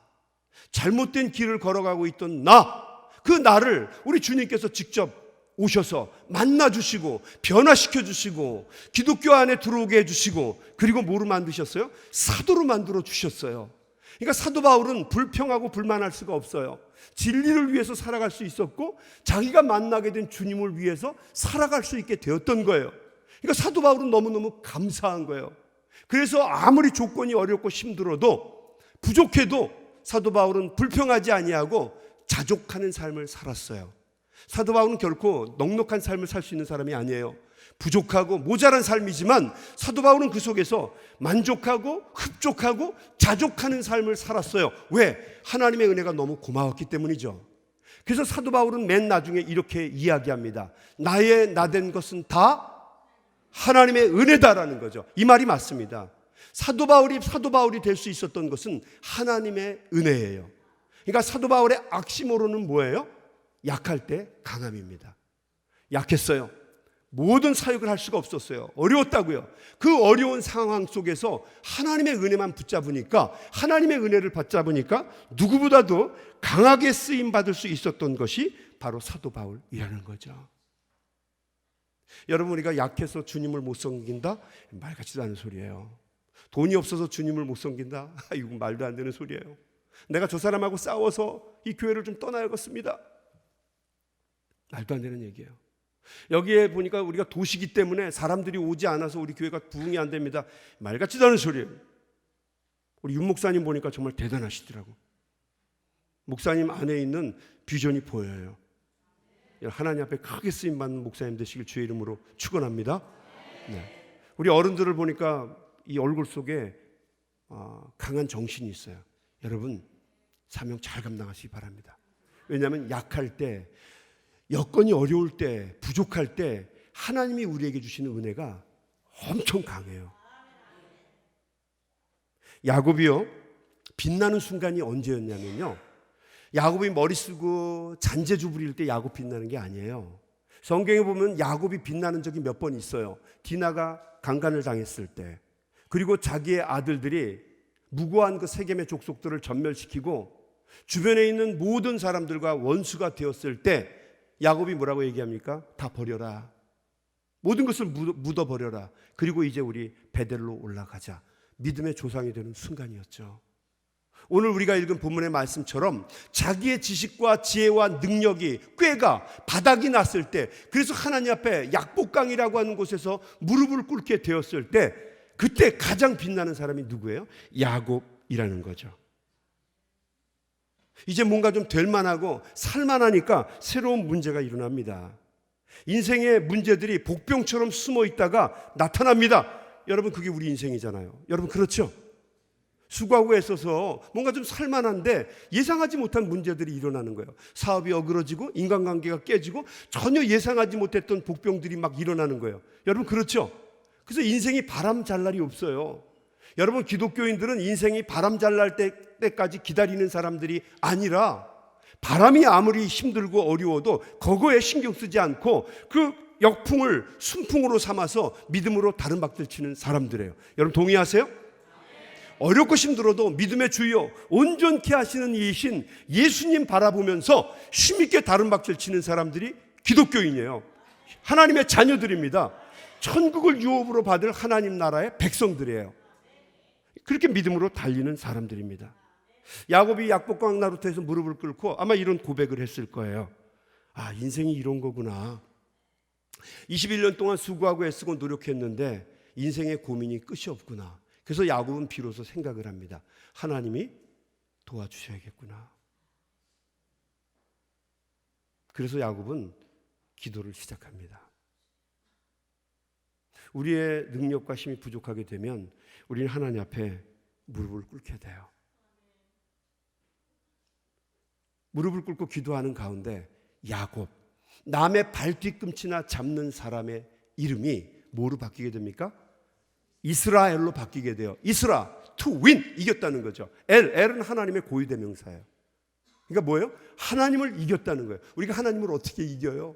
잘못된 길을 걸어가고 있던 나, 그 나를 우리 주님께서 직접 오셔서 만나주시고 변화시켜주시고 기독교 안에 들어오게 해주시고, 그리고 뭐로 만드셨어요? 사도로 만들어 주셨어요. 그러니까 사도 바울은 불평하고 불만할 수가 없어요. 진리를 위해서 살아갈 수 있었고 자기가 만나게 된 주님을 위해서 살아갈 수 있게 되었던 거예요. 그러니까 사도 바울은 너무너무 감사한 거예요. 그래서 아무리 조건이 어렵고 힘들어도 부족해도 사도 바울은 불평하지 아니하고 자족하는 삶을 살았어요. 사도 바울은 결코 넉넉한 삶을 살 수 있는 사람이 아니에요. 부족하고 모자란 삶이지만 사도 바울은 그 속에서 만족하고 흡족하고 자족하는 삶을 살았어요. 왜? 하나님의 은혜가 너무 고마웠기 때문이죠. 그래서 사도 바울은 맨 나중에 이렇게 이야기합니다. 나의 나된 것은 다 하나님의 은혜다라는 거죠. 이 말이 맞습니다. 사도 바울이 될 수 있었던 것은 하나님의 은혜예요. 그러니까 사도 바울의 악시모로는 뭐예요? 약할 때 강함입니다. 약했어요. 모든 사역을 할 수가 없었어요. 어려웠다고요. 그 어려운 상황 속에서 하나님의 은혜만 붙잡으니까, 하나님의 은혜를 붙잡으니까 누구보다도 강하게 쓰임 받을 수 있었던 것이 바로 사도 바울이라는 거죠. 여러분, 우리가 약해서 주님을 못 섬긴다? 말 같지도 않은 소리예요. 돈이 없어서 주님을 못 섬긴다? 이건 말도 안 되는 소리예요. 내가 저 사람하고 싸워서 이 교회를 좀 떠나야겠습니다. 말도 안 되는 얘기예요. 여기에 보니까 우리가 도시기 때문에 사람들이 오지 않아서 우리 교회가 부흥이 안 됩니다. 말 같지도 않은 소리예요. 우리 윤 목사님 보니까 정말 대단하시더라고. 목사님 안에 있는 비전이 보여요. 하나님 앞에 크게 쓰임받는 목사님 되시길 주의 이름으로 축원합니다. 네. 우리 어른들을 보니까 이 얼굴 속에 강한 정신이 있어요. 여러분, 사명 잘 감당하시기 바랍니다. 왜냐하면 약할 때, 여건이 어려울 때, 부족할 때 하나님이 우리에게 주시는 은혜가 엄청 강해요. 야곱이요, 빛나는 순간이 언제였냐면요, 야곱이 머리 쓰고 잔재주 부릴 때 야곱 빛나는 게 아니에요. 성경에 보면 야곱이 빛나는 적이 몇 번 있어요. 디나가 강간을 당했을 때, 그리고 자기의 아들들이 무고한 그 세겜의 족속들을 전멸시키고 주변에 있는 모든 사람들과 원수가 되었을 때 야곱이 뭐라고 얘기합니까? 다 버려라. 모든 것을 묻어버려라. 그리고 이제 우리 베델로 올라가자. 믿음의 조상이 되는 순간이었죠. 오늘 우리가 읽은 본문의 말씀처럼 자기의 지식과 지혜와 능력이, 꾀가 바닥이 났을 때, 그래서 하나님 앞에 약복강이라고 하는 곳에서 무릎을 꿇게 되었을 때, 그때 가장 빛나는 사람이 누구예요? 야곱이라는 거죠. 이제 뭔가 좀 될 만하고 살만하니까 새로운 문제가 일어납니다. 인생의 문제들이 복병처럼 숨어 있다가 나타납니다. 여러분, 그게 우리 인생이잖아요. 여러분, 그렇죠? 수고하고 애써서 뭔가 좀 살만한데 예상하지 못한 문제들이 일어나는 거예요. 사업이 어그러지고 인간관계가 깨지고 전혀 예상하지 못했던 복병들이 막 일어나는 거예요. 여러분, 그렇죠? 그래서 인생이 바람 잘 날이 없어요. 여러분, 기독교인들은 인생이 바람 잘 날 때까지 기다리는 사람들이 아니라, 바람이 아무리 힘들고 어려워도 그거에 신경 쓰지 않고 그 역풍을 순풍으로 삼아서 믿음으로 다른 박질 치는 사람들이에요. 여러분, 동의하세요? 어렵고 힘들어도 믿음의 주여 온전케 하시는 이신 예수님 바라보면서 힘있게 다른 박질 치는 사람들이 기독교인이에요. 하나님의 자녀들입니다. 천국을 유업으로 받을 하나님 나라의 백성들이에요. 그렇게 믿음으로 달리는 사람들입니다. 야곱이 약복강 나루터에서 무릎을 꿇고 아마 이런 고백을 했을 거예요. 아, 인생이 이런 거구나. 21년 동안 수고하고 애쓰고 노력했는데 인생의 고민이 끝이 없구나. 그래서 야곱은 비로소 생각을 합니다. 하나님이 도와주셔야겠구나. 그래서 야곱은 기도를 시작합니다. 우리의 능력과 힘이 부족하게 되면 우리는 하나님 앞에 무릎을 꿇게 돼요. 무릎을 꿇고 기도하는 가운데 야곱, 남의 발뒤꿈치나 잡는 사람의 이름이 뭐로 바뀌게 됩니까? 이스라엘로 바뀌게 돼요. 이스라, to win, 이겼다는 거죠. 엘은 하나님의 고유대명사예요. 그러니까 뭐예요? 하나님을 이겼다는 거예요. 우리가 하나님을 어떻게 이겨요?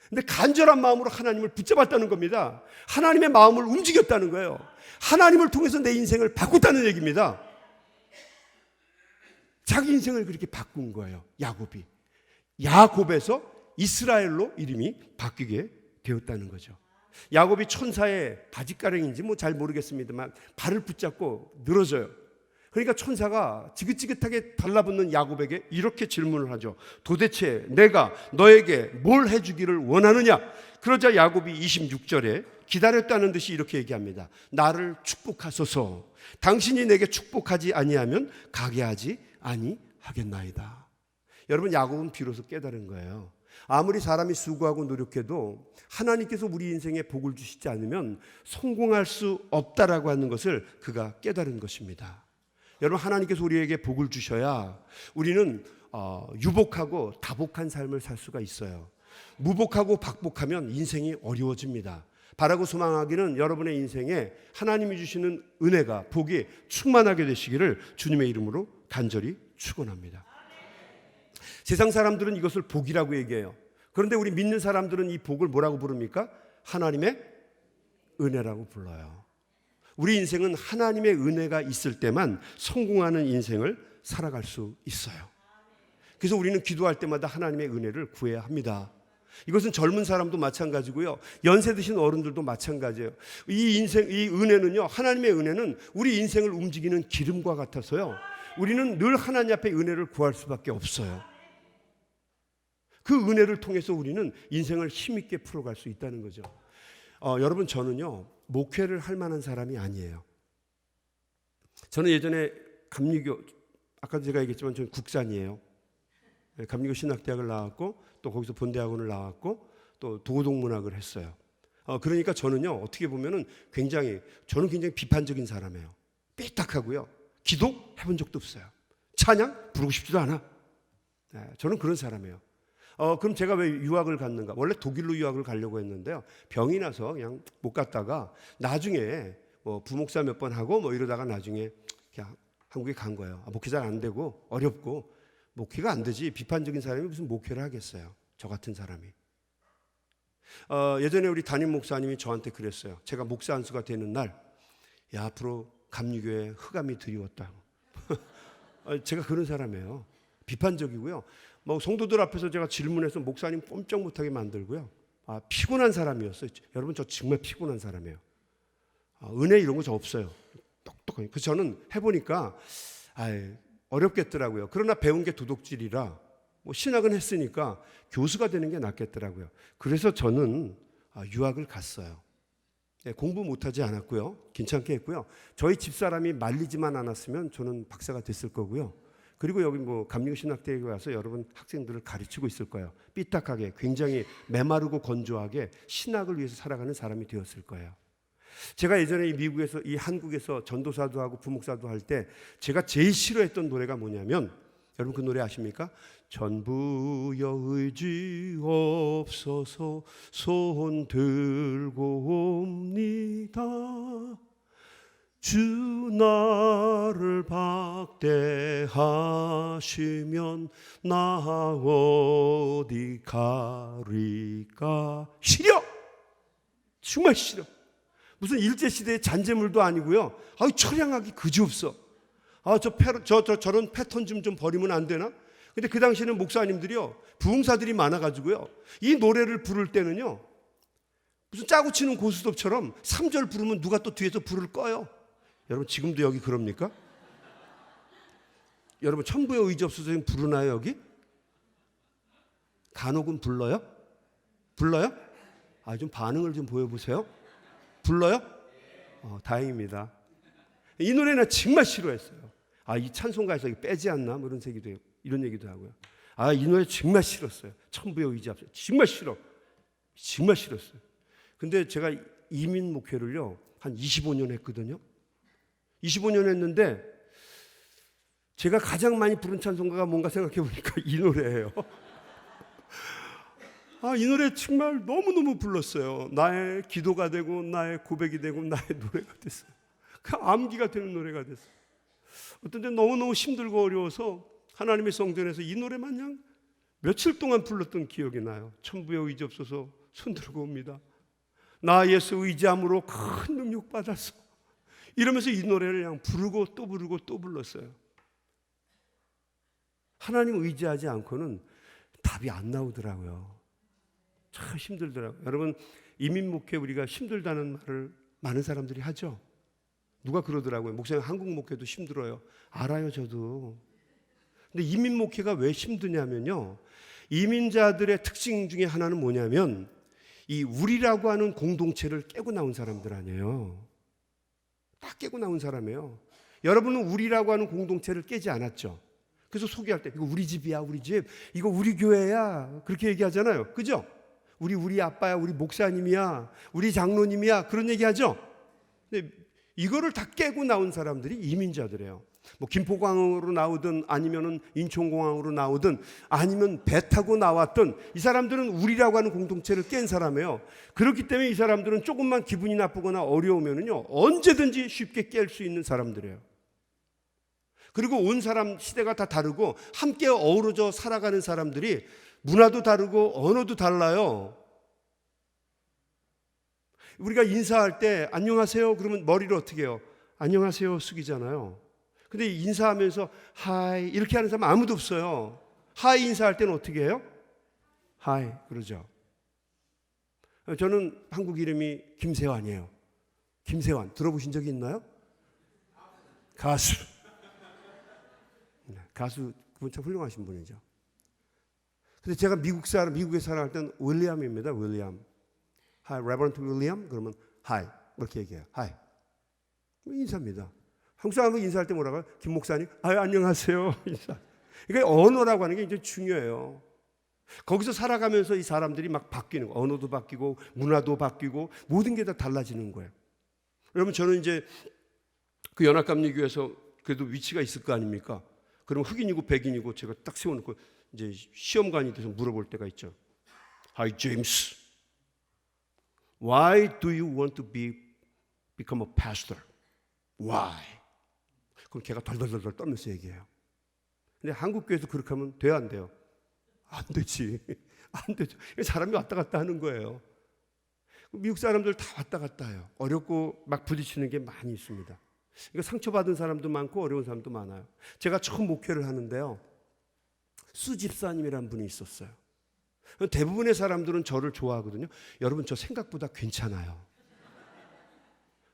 근데 간절한 마음으로 하나님을 붙잡았다는 겁니다. 하나님의 마음을 움직였다는 거예요. 하나님을 통해서 내 인생을 바꿨다는 얘기입니다. 자기 인생을 그렇게 바꾼 거예요. 야곱이. 야곱에서 이스라엘로 이름이 바뀌게 되었다는 거죠. 야곱이 천사의 바짓가랑인지 뭐 잘 모르겠습니다만 발을 붙잡고 늘어져요. 그러니까 천사가 지긋지긋하게 달라붙는 야곱에게 이렇게 질문을 하죠. 도대체 내가 너에게 뭘 해주기를 원하느냐? 그러자 야곱이 26절에 기다렸다는 듯이 이렇게 얘기합니다. 나를 축복하소서. 당신이 내게 축복하지 아니하면 가게 하지 아니하겠나이다. 여러분, 야곱은 비로소 깨달은 거예요. 아무리 사람이 수고하고 노력해도 하나님께서 우리 인생에 복을 주시지 않으면 성공할 수 없다라고 하는 것을 그가 깨달은 것입니다. 여러분, 하나님께서 우리에게 복을 주셔야 우리는 유복하고 다복한 삶을 살 수가 있어요. 무복하고 박복하면 인생이 어려워집니다. 바라고 소망하기는 여러분의 인생에 하나님이 주시는 은혜가, 복이 충만하게 되시기를 주님의 이름으로 간절히 축원합니다. 세상 사람들은 이것을 복이라고 얘기해요. 그런데 우리 믿는 사람들은 이 복을 뭐라고 부릅니까? 하나님의 은혜라고 불러요. 우리 인생은 하나님의 은혜가 있을 때만 성공하는 인생을 살아갈 수 있어요. 그래서 우리는 기도할 때마다 하나님의 은혜를 구해야 합니다. 이것은 젊은 사람도 마찬가지고요, 연세 드신 어른들도 마찬가지예요. 이 은혜는요, 하나님의 은혜는 우리 인생을 움직이는 기름과 같아서요, 우리는 늘 하나님 앞에 은혜를 구할 수밖에 없어요. 그 은혜를 통해서 우리는 인생을 힘있게 풀어갈 수 있다는 거죠. 여러분, 저는요 목회를 할 만한 사람이 아니에요. 저는 예전에 감리교, 아까도 제가 얘기했지만 저는 국산이에요. 감리교 신학대학을 나왔고 또 거기서 본대학원을 나왔고 또 도고동문학을 했어요. 그러니까 저는요 어떻게 보면은 저는 굉장히 비판적인 사람이에요. 삐딱하고요, 기도 해본 적도 없어요. 찬양 부르고 싶지도 않아. 저는 그런 사람이에요. 그럼 제가 왜 유학을 갔는가? 원래 독일로 유학을 가려고 했는데요, 병이 나서 그냥 못 갔다가 나중에 부목사 몇 번 하고 이러다가 나중에 그냥 한국에 간 거예요. 목회 잘 안 되고 어렵고, 목회가 안 되지 비판적인 사람이 무슨 목회를 하겠어요, 저 같은 사람이. 예전에 우리 담임 목사님이 저한테 그랬어요. 제가 목사 안수가 되는 날, 야, 앞으로 감리교회 흑암이 드리웠다. 제가 그런 사람이에요. 비판적이고요. 성도들 앞에서 제가 질문해서 목사님 꼼짝 못하게 만들고요. 피곤한 사람이었어요. 여러분, 저 정말 피곤한 사람이에요. 은혜 이런 거 저 없어요. 똑똑하니. 그래서 저는 해보니까 어렵겠더라고요. 그러나 배운 게 도둑질이라 신학은 했으니까 교수가 되는 게 낫겠더라고요. 그래서 저는 유학을 갔어요. 공부 못하지 않았고요, 괜찮게 했고요. 저희 집사람이 말리지만 않았으면 저는 박사가 됐을 거고요. 그리고 여기 감리교 신학대학에 와서 여러분 학생들을 가르치고 있을 거예요. 삐딱하게, 굉장히 메마르고 건조하게 신학을 위해서 살아가는 사람이 되었을 거예요. 제가 예전에 이 한국에서 전도사도 하고 부목사도 할 때 제가 제일 싫어했던 노래가 뭐냐면, 여러분 그 노래 아십니까? 전부여 의지 없어서 손 들고 옵니다. 주 나를 박대하시면 나 어디 가리까. 싫어! 정말 싫어. 무슨 일제시대의 잔재물도 아니고요, 처량하기 그지없어. 저런 패턴 좀 버리면 안 되나? 근데 그 당시에는 목사님들이요, 부흥사들이 많아가지고요, 이 노래를 부를 때는요 무슨 짜고 치는 고스톱처럼 3절 부르면 누가 또 뒤에서 불을 꺼요. 여러분, 지금도 여기 그럽니까? 여러분, 천부의 의지 없어서 지금 부르나요 여기? 간혹은 불러요? 불러요? 좀 반응을 좀 보여보세요. 불러요? 다행입니다. 이 노래 나 정말 싫어했어요. 이 찬송가에서 빼지 않나? 이런 얘기도 하고요. 이 노래 정말 싫었어요. 천부의 의지 없어서 정말 싫었어요. 근데 제가 이민 목회를요 한 25년 했거든요. 25년 했는데 제가 가장 많이 부른 찬송가가 뭔가 생각해 보니까 이 노래예요. 이 노래 정말 너무너무 불렀어요. 나의 기도가 되고 나의 고백이 되고 나의 노래가 됐어요. 그 암기가 되는 노래가 됐어요. 어떤 때 너무너무 힘들고 어려워서 하나님의 성전에서 이 노래 마냥 며칠 동안 불렀던 기억이 나요. 천부의 의지 없어서 손 들고 옵니다. 나 예수 의지함으로 큰 능력 받았어. 이러면서 이 노래를 그냥 부르고 또 부르고 또 불렀어요. 하나님 의지하지 않고는 답이 안 나오더라고요. 참 힘들더라고요. 여러분, 이민 목회 우리가 힘들다는 말을 많은 사람들이 하죠. 누가 그러더라고요. 목사님, 한국 목회도 힘들어요. 알아요, 저도. 근데 이민 목회가 왜 힘드냐면요, 이민자들의 특징 중에 하나는 뭐냐면 이 우리라고 하는 공동체를 깨고 나온 사람들 아니에요. 다 깨고 나온 사람이에요. 여러분은 우리라고 하는 공동체를 깨지 않았죠. 그래서 소개할 때 이거 우리 집이야, 우리 집, 이거 우리 교회야, 그렇게 얘기하잖아요. 그죠? 우리 아빠야, 우리 목사님이야, 우리 장로님이야, 그런 얘기하죠. 근데 이거를 다 깨고 나온 사람들이 이민자들이에요. 뭐 김포공항으로 나오든 아니면은 인천공항으로 나오든 아니면 배 타고 나왔든 이 사람들은 우리라고 하는 공동체를 깬 사람이에요. 그렇기 때문에 이 사람들은 조금만 기분이 나쁘거나 어려우면은요, 언제든지 쉽게 깰 수 있는 사람들이에요. 그리고 온 사람 시대가 다 다르고 함께 어우러져 살아가는 사람들이 문화도 다르고 언어도 달라요. 우리가 인사할 때 안녕하세요 그러면 머리를 어떻게 해요? 안녕하세요 숙이잖아요. 근데 인사하면서 하이 이렇게 하는 사람 아무도 없어요. 하이 인사할 때는 어떻게 해요? 하이 그러죠. 저는 한국 이름이 김세환이에요. 김세환 들어보신 적이 있나요? 가수. 가수 그분 참 훌륭하신 분이죠. 근데 제가 미국에 살아갈 때는 윌리엄입니다. 윌리엄. Hi, Reverend William. 그러면 Hi 이렇게 얘기해요. Hi. 인사입니다. 한국 사람은 인사할 때 뭐라고 해요? 김 목사님. 안녕하세요. 인사. 그러니까 언어라고 하는 게 이제 중요해요. 거기서 살아가면서 이 사람들이 막 바뀌는 거예요. 언어도 바뀌고 문화도 바뀌고 모든 게 다 달라지는 거예요. 여러분 저는 이제 그 연합감리교회에서 그래도 위치가 있을 거 아닙니까? 그럼 흑인이고 백인이고 제가 딱 세워놓고 이제 시험관이 돼서 물어볼 때가 있죠. Hi James, why do you want to become a pastor? Why? 그럼 걔가 덜덜덜 떨면서 얘기해요. 근데 한국 교회에서 그렇게 하면 돼요, 안 돼요? 안 되지, 안 되죠. 사람이 왔다 갔다 하는 거예요. 미국 사람들 다 왔다 갔다 해요. 어렵고 막 부딪히는 게 많이 있습니다. 그러니까 상처받은 사람도 많고 어려운 사람도 많아요. 제가 처음 목회를 하는데요, 수 집사님이라는 분이 있었어요. 대부분의 사람들은 저를 좋아하거든요. 여러분 저 생각보다 괜찮아요.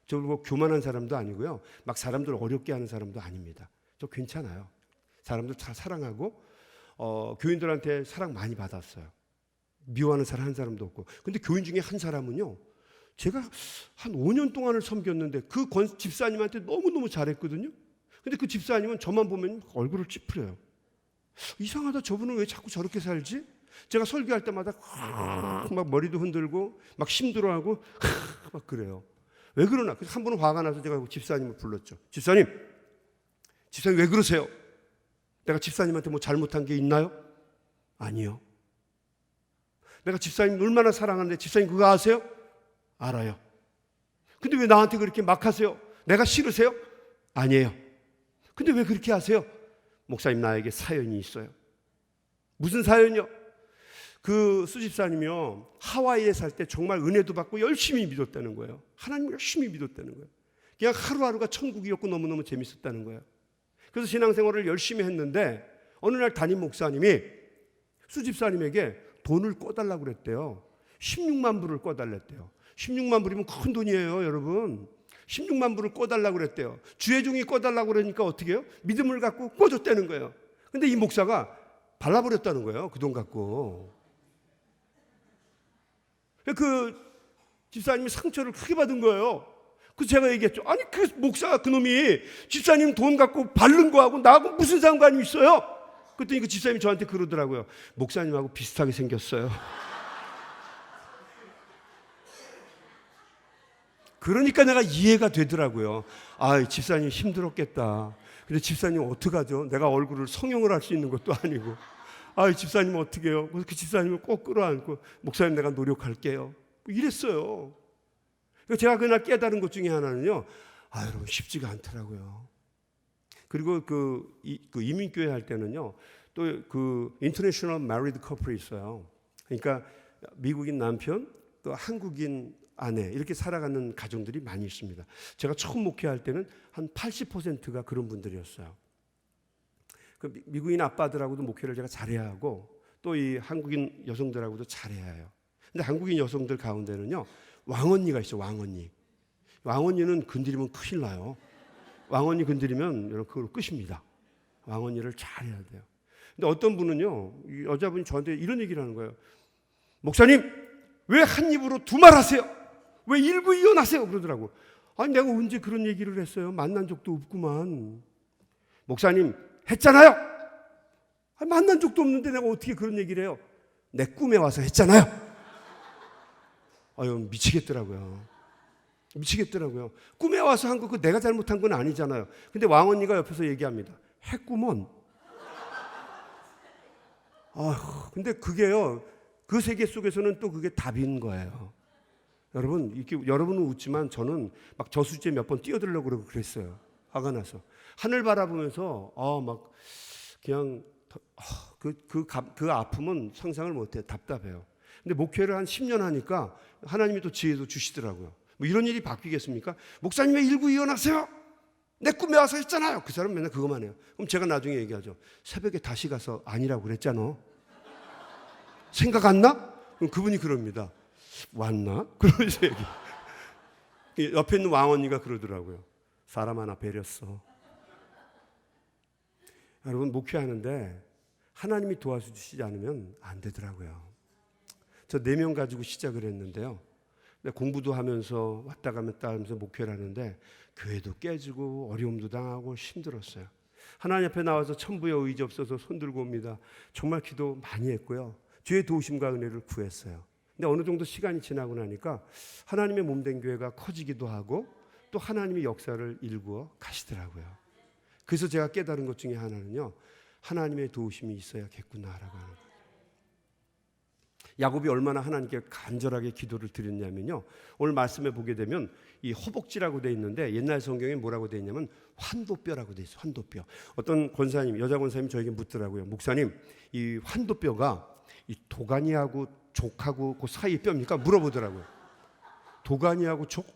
저 뭐 교만한 사람도 아니고요, 막 사람들 어렵게 하는 사람도 아닙니다. 저 괜찮아요. 사람들 다 사랑하고 교인들한테 사랑 많이 받았어요. 미워하는 사람 한 사람도 없고. 근데 교인 중에 한 사람은요, 제가 한 5년 동안을 섬겼는데 그 집사님한테 너무너무 잘했거든요. 근데 그 집사님은 저만 보면 얼굴을 찌푸려요. 이상하다, 저분은 왜 자꾸 저렇게 살지? 제가 설교할 때마다 막 머리도 흔들고 막 힘들어하고 막 그래요. 왜 그러나? 그래서 한 번은 화가 나서 제가 집사님을 불렀죠. 집사님 왜 그러세요? 내가 집사님한테 뭐 잘못한 게 있나요? 아니요. 내가 집사님 얼마나 사랑하는데 집사님 그거 아세요? 알아요. 근데 왜 나한테 그렇게 막 하세요? 내가 싫으세요? 아니에요. 근데 왜 그렇게 하세요? 목사님 나에게 사연이 있어요. 무슨 사연이요? 그 수집사님이요, 하와이에 살 때 정말 은혜도 받고 열심히 믿었다는 거예요. 하나님 열심히 믿었다는 거예요. 그냥 하루하루가 천국이었고 너무너무 재밌었다는 거예요. 그래서 신앙생활을 열심히 했는데 어느 날 담임 목사님이 수집사님에게 돈을 꿔달라고 그랬대요. 16만 불을 꿔달랬대요. 16만 불이면 큰 돈이에요, 여러분. 16만 불을 꿔달라고 그랬대요. 주회종이 꿔달라고 그러니까 어떻게 해요? 믿음을 갖고 꿔줬다는 거예요. 근데 이 목사가 발라버렸다는 거예요, 그 돈 갖고. 그 집사님이 상처를 크게 받은 거예요. 그래서 제가 얘기했죠. 아니 그 목사가 그놈이 집사님 돈 갖고 바른 거하고 나하고 무슨 상관이 있어요? 그랬더니 그 집사님이 저한테 그러더라고요. 목사님하고 비슷하게 생겼어요. 그러니까 내가 이해가 되더라고요. 아, 집사님 힘들었겠다. 근데 집사님 어떡하죠? 내가 얼굴을 성형을 할 수 있는 것도 아니고. 아, 집사님 어떻게 해요? 그래서 그 집사님을 꼭 끌어안고 목사님 내가 노력할게요. 이랬어요. 제가 그날 깨달은 것 중에 하나는요, 여러분 쉽지가 않더라고요. 그리고 그 이민교회 할 때는요, 또 그 인터내셔널 매리드 커플이 있어요. 그러니까 미국인 남편 또 한국인 아내 이렇게 살아가는 가정들이 많이 있습니다. 제가 처음 목회할 때는 한 80%가 그런 분들이었어요. 그 미국인 아빠들하고도 목회를 제가 잘해야 하고 또 이 한국인 여성들하고도 잘해야 해요. 근데 한국인 여성들 가운데는요, 왕언니가 있어요. 왕언니. 왕언니는 건드리면 큰일 나요. 왕언니 건드리면 여러분 그걸로 끝입니다. 왕언니를 잘 해야 돼요. 근데 어떤 분은요, 이 여자분이 저한테 이런 얘기를 하는 거예요. 목사님, 왜 한 입으로 두 말 하세요? 왜 일구이연하세요? 그러더라고. 아니, 내가 언제 그런 얘기를 했어요? 만난 적도 없구만. 목사님, 했잖아요. 아니, 만난 적도 없는데 내가 어떻게 그런 얘기를 해요? 내 꿈에 와서 했잖아요. 아유, 미치겠더라고요. 미치겠더라고요. 꿈에 와서 한 거 그 내가 잘못한 건 아니잖아요. 근데 왕언니가 옆에서 얘기합니다. 했구먼. 근데 그게요, 그 세계 속에서는 또 그게 답인 거예요. 여러분, 이렇게 여러분은 웃지만 저는 막 저수지에 몇 번 뛰어들려고 그러고 그랬어요. 화가 나서. 하늘 바라보면서 막 그냥 그 아픔은 상상을 못해요. 답답해요. 근데 목회를 한 10년 하니까 하나님이 또 지혜도 주시더라고요. 뭐 이런 일이 바뀌겠습니까? 목사님 왜 일구이연하세요? 내 꿈에 와서 했잖아요. 그 사람 맨날 그것만 해요. 그럼 제가 나중에 얘기하죠. 새벽에 다시 가서 아니라고 그랬잖아. 생각 안 나? 그럼 그분이 그럽니다. 왔나? 그러면서 얘기. 옆에 있는 왕언니가 그러더라고요. 사람 하나 배렸어. 여러분, 목회하는데 하나님이 도와주시지 않으면 안 되더라고요. 저 4명 가지고 시작을 했는데요. 공부도 하면서 왔다 갔다 하면서 목회를 하는데 교회도 깨지고 어려움도 당하고 힘들었어요. 하나님 앞에 나와서 천부의 의지 없어서 손들고 옵니다. 정말 기도 많이 했고요. 주의 도우심과 은혜를 구했어요. 근데 어느 정도 시간이 지나고 나니까 하나님의 몸된 교회가 커지기도 하고 또 하나님의 역사를 일구어 가시더라고요. 그래서 제가 깨달은 것 중에 하나는요, 하나님의 도우심이 있어야겠구나라고 하는 거예요. 야곱이 얼마나 하나님께 간절하게 기도를 드렸냐면요, 오늘 말씀에 보게 되면 이 허벅지라고 되어 있는데 옛날 성경에 뭐라고 되어 있냐면 환도뼈라고 되어 있어요. 환도뼈. 어떤 권사님, 여자 권사님이 저에게 묻더라고요. 목사님, 이 환도뼈가 이 도가니하고 족하고 그 사이 뼈입니까? 물어보더라고요. 도가니하고 족?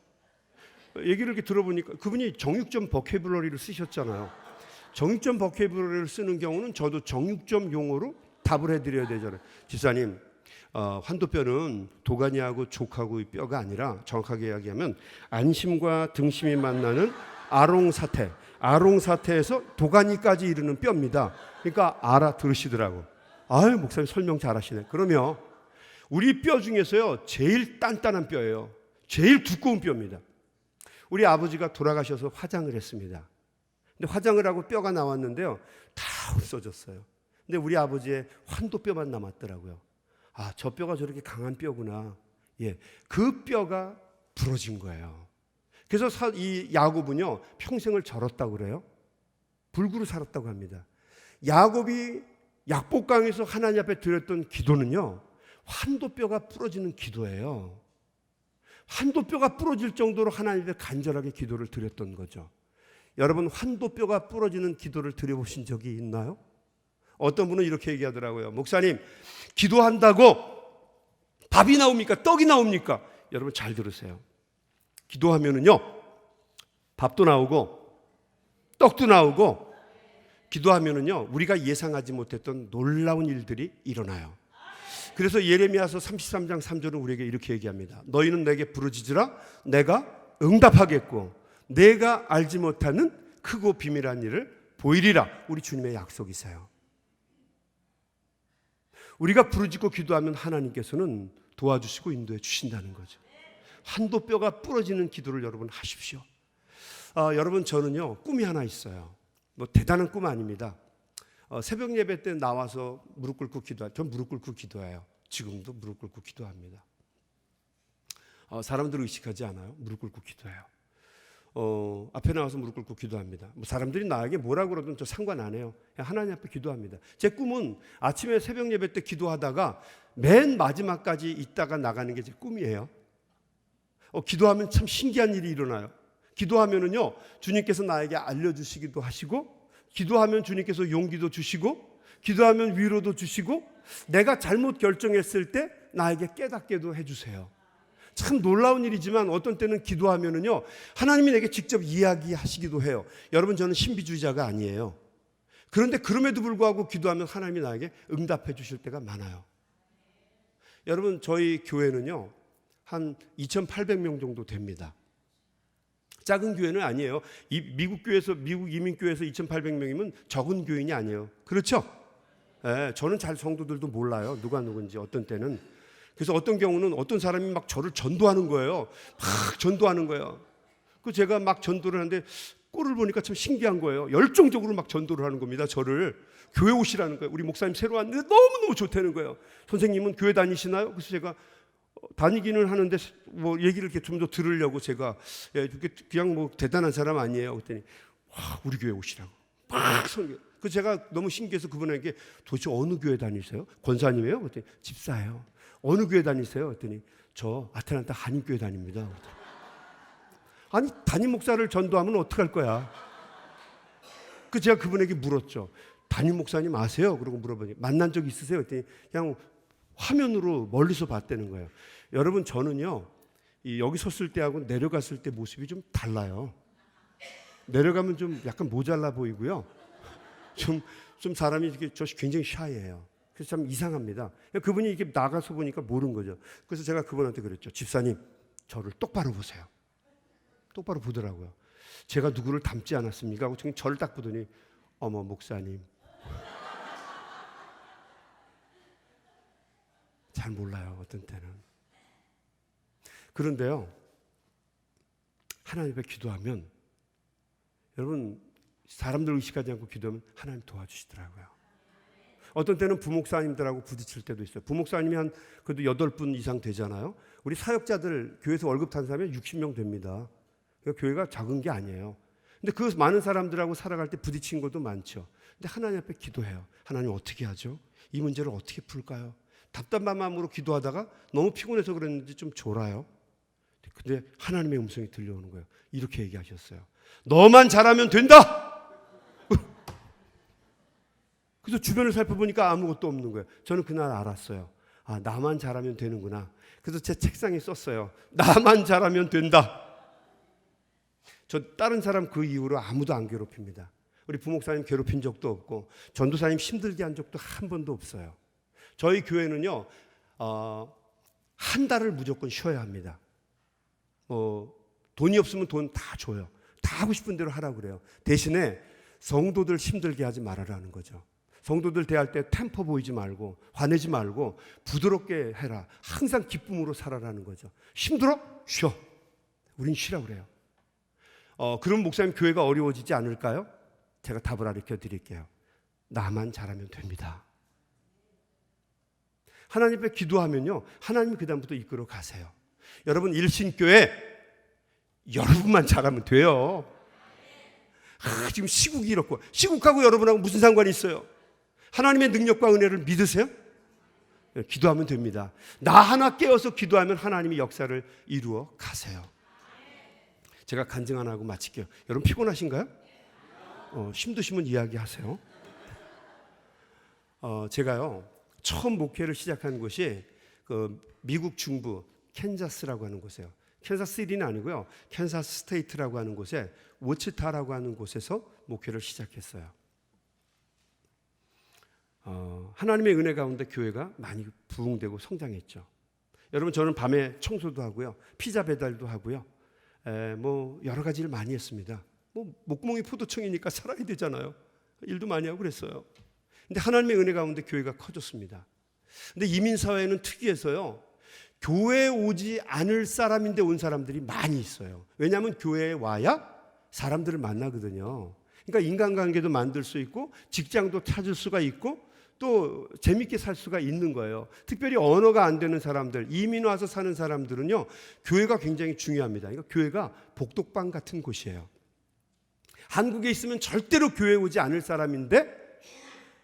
얘기를 이렇게 들어보니까 그분이 정육점 버케블러리를 쓰셨잖아요. 정육점 버케블러리를 쓰는 경우는 저도 정육점 용어로 답을 해드려야 되잖아요. 집사님, 환도뼈는 도가니하고 족하고 뼈가 아니라 정확하게 이야기하면 안심과 등심이 만나는 아롱사태, 아롱사태에서 도가니까지 이르는 뼈입니다. 그러니까 알아들으시더라고. 아유, 목사님 설명 잘하시네. 그러면 우리 뼈 중에서요, 제일 단단한 뼈예요. 제일 두꺼운 뼈입니다. 우리 아버지가 돌아가셔서 화장을 했습니다. 근데 화장을 하고 뼈가 나왔는데요, 다 없어졌어요. 근데 우리 아버지의 환도뼈만 남았더라고요. 저 뼈가 저렇게 강한 뼈구나. 예, 그 뼈가 부러진 거예요. 그래서 이 야곱은요, 평생을 절었다고 그래요. 불구로 살았다고 합니다. 야곱이 약복강에서 하나님 앞에 드렸던 기도는요, 환도뼈가 부러지는 기도예요. 환도뼈가 부러질 정도로 하나님 앞에 간절하게 기도를 드렸던 거죠. 여러분, 환도뼈가 부러지는 기도를 드려보신 적이 있나요? 어떤 분은 이렇게 얘기하더라고요. 목사님, 기도한다고 밥이 나옵니까? 떡이 나옵니까? 여러분 잘 들으세요. 기도하면은요, 밥도 나오고 떡도 나오고, 기도하면은요, 우리가 예상하지 못했던 놀라운 일들이 일어나요. 그래서 예레미야서 33장 3절은 우리에게 이렇게 얘기합니다. 너희는 내게 부르짖으라, 내가 응답하겠고 내가 알지 못하는 크고 비밀한 일을 보이리라. 우리 주님의 약속이세요. 우리가 부르짖고 기도하면 하나님께서는 도와주시고 인도해 주신다는 거죠. 환도뼈가 부러지는 기도를 여러분 하십시오. 여러분, 저는요, 꿈이 하나 있어요. 뭐 대단한 꿈 아닙니다. 새벽 예배 때 나와서 무릎 꿇고 기도해요. 전 무릎 꿇고 기도해요. 지금도 무릎 꿇고 기도합니다. 사람들을 의식하지 않아요. 무릎 꿇고 기도해요. 앞에 나와서 무릎 꿇고 기도합니다. 뭐 사람들이 나에게 뭐라 그러든 저 상관 안 해요. 그냥 하나님 앞에 기도합니다. 제 꿈은 아침에 새벽 예배 때 기도하다가 맨 마지막까지 있다가 나가는 게 제 꿈이에요. 기도하면 참 신기한 일이 일어나요. 기도하면은요, 주님께서 나에게 알려주시기도 하시고, 기도하면 주님께서 용기도 주시고, 기도하면 위로도 주시고, 내가 잘못 결정했을 때 나에게 깨닫게도 해주세요. 참 놀라운 일이지만 어떤 때는 기도하면은요, 하나님이 내게 직접 이야기하시기도 해요. 여러분, 저는 신비주의자가 아니에요. 그런데 그럼에도 불구하고 기도하면 하나님이 나에게 응답해 주실 때가 많아요. 여러분 저희 교회는요 한 2,800명 정도 됩니다. 작은 교회는 아니에요. 미국 이민교회에서 2,800명이면 적은 교인이 아니에요. 그렇죠? 예, 저는 잘 성도들도 몰라요. 누가 누군지 어떤 때는. 그래서 어떤 경우는 어떤 사람이 막 저를 전도하는 거예요. 막 전도하는 거예요. 그 제가 막 전도를 하는데 꼴을 보니까 참 신기한 거예요. 열정적으로 막 전도를 하는 겁니다. 저를 교회 오시라는 거예요. 우리 목사님 새로 왔는데 너무너무 좋다는 거예요. 선생님은 교회 다니시나요? 그래서 제가 다니기는 하는데 뭐 얘기를 이렇게 좀 더 들으려고 제가 그냥 뭐 대단한 사람 아니에요. 그랬더니 와, 우리 교회 오시라고 막 설교. 그 제가 너무 신기해서 그분에게 도대체 어느 교회 다니세요? 권사님이에요? 그랬더니 집사예요. 어느 교회 다니세요? 그랬더니 저 아틀란타 한인교회 다닙니다. 아니 담임 목사를 전도하면 어떡할 거야? 그 제가 그분에게 물었죠. 담임 목사님 아세요? 그러고 물어보니 만난 적 있으세요? 그랬더니 그냥 화면으로 멀리서 봤다는 거예요. 여러분 저는요 여기 섰을 때하고 내려갔을 때 모습이 좀 달라요. 내려가면 좀 약간 모자라 보이고요. 좀 사람이 이렇게 굉장히 샤이해요. 그래서 참 이상합니다. 그분이 이렇게 나가서 보니까 모르는 거죠. 그래서 제가 그분한테 그랬죠. 집사님 저를 똑바로 보세요. 똑바로 보더라고요. 제가 누구를 닮지 않았습니까? 하고 저를 딱 보더니 어머 목사님 잘 몰라요. 어떤 때는. 그런데요 하나님 앞에 기도하면 여러분 사람들 의식하지 않고 기도하면 하나님 도와주시더라고요. 어떤 때는 부목사님들하고 부딪힐 때도 있어요. 부목사님이 한 그래도 8분 이상 되잖아요. 우리 사역자들 교회에서 월급 탄 사람이 60명 됩니다. 그러니까 교회가 작은 게 아니에요. 근데 그 많은 사람들하고 살아갈 때 부딪힌 것도 많죠. 근데 하나님 앞에 기도해요. 하나님 어떻게 하죠? 이 문제를 어떻게 풀까요? 답답한 마음으로 기도하다가 너무 피곤해서 그랬는지 좀 졸아요. 근데 하나님의 음성이 들려오는 거예요. 이렇게 얘기하셨어요. 너만 잘하면 된다. 그래서 주변을 살펴보니까 아무것도 없는 거예요. 저는 그날 알았어요. 아, 나만 잘하면 되는구나. 그래서 제 책상에 썼어요. 나만 잘하면 된다. 저 다른 사람 그 이후로 아무도 안 괴롭힙니다. 우리 부목사님 괴롭힌 적도 없고 전도사님 힘들게 한 적도 한 번도 없어요. 저희 교회는요 한 달을 무조건 쉬어야 합니다. 돈이 없으면 돈 다 줘요. 다 하고 싶은 대로 하라고 그래요. 대신에 성도들 힘들게 하지 말아라는 거죠. 성도들 대할 때 템포 보이지 말고 화내지 말고 부드럽게 해라. 항상 기쁨으로 살아라는 거죠. 힘들어? 쉬어. 우린 쉬라고 그래요. 그럼 목사님 교회가 어려워지지 않을까요? 제가 답을 가르쳐 드릴게요. 나만 잘하면 됩니다. 하나님 앞에 기도하면요 하나님이 그 다음부터 이끌어 가세요. 여러분 일신교회 여러분만 잘하면 돼요. 지금 시국이 이렇고 시국하고 여러분하고 무슨 상관이 있어요? 하나님의 능력과 은혜를 믿으세요? 기도하면 됩니다. 나 하나 깨어서 기도하면 하나님이 역사를 이루어 가세요. 제가 간증 하나 하고 마칠게요. 여러분 피곤하신가요? 힘드시면 이야기하세요. 제가요 처음 목회를 시작한 곳이 그 미국 중부 캔자스라고 하는 곳이에요. 캔자스시티는 아니고요. 캔자스 스테이트라고 하는 곳에 워치타라고 하는 곳에서 목회를 시작했어요. 하나님의 은혜 가운데 교회가 많이 부흥되고 성장했죠. 여러분 저는 밤에 청소도 하고요. 피자 배달도 하고요. 뭐 여러 가지를 많이 했습니다. 뭐 목구멍이 포도청이니까 살아야 되잖아요. 일도 많이 하고 그랬어요. 근데 하나님의 은혜 가운데 교회가 커졌습니다. 근데 이민사회는 특이해서요. 교회에 오지 않을 사람인데 온 사람들이 많이 있어요. 왜냐하면 교회에 와야 사람들을 만나거든요. 그러니까 인간관계도 만들 수 있고 직장도 찾을 수가 있고 또 재밌게 살 수가 있는 거예요. 특별히 언어가 안 되는 사람들, 이민 와서 사는 사람들은요. 교회가 굉장히 중요합니다. 그러니까 교회가 복덕방 같은 곳이에요. 한국에 있으면 절대로 교회에 오지 않을 사람인데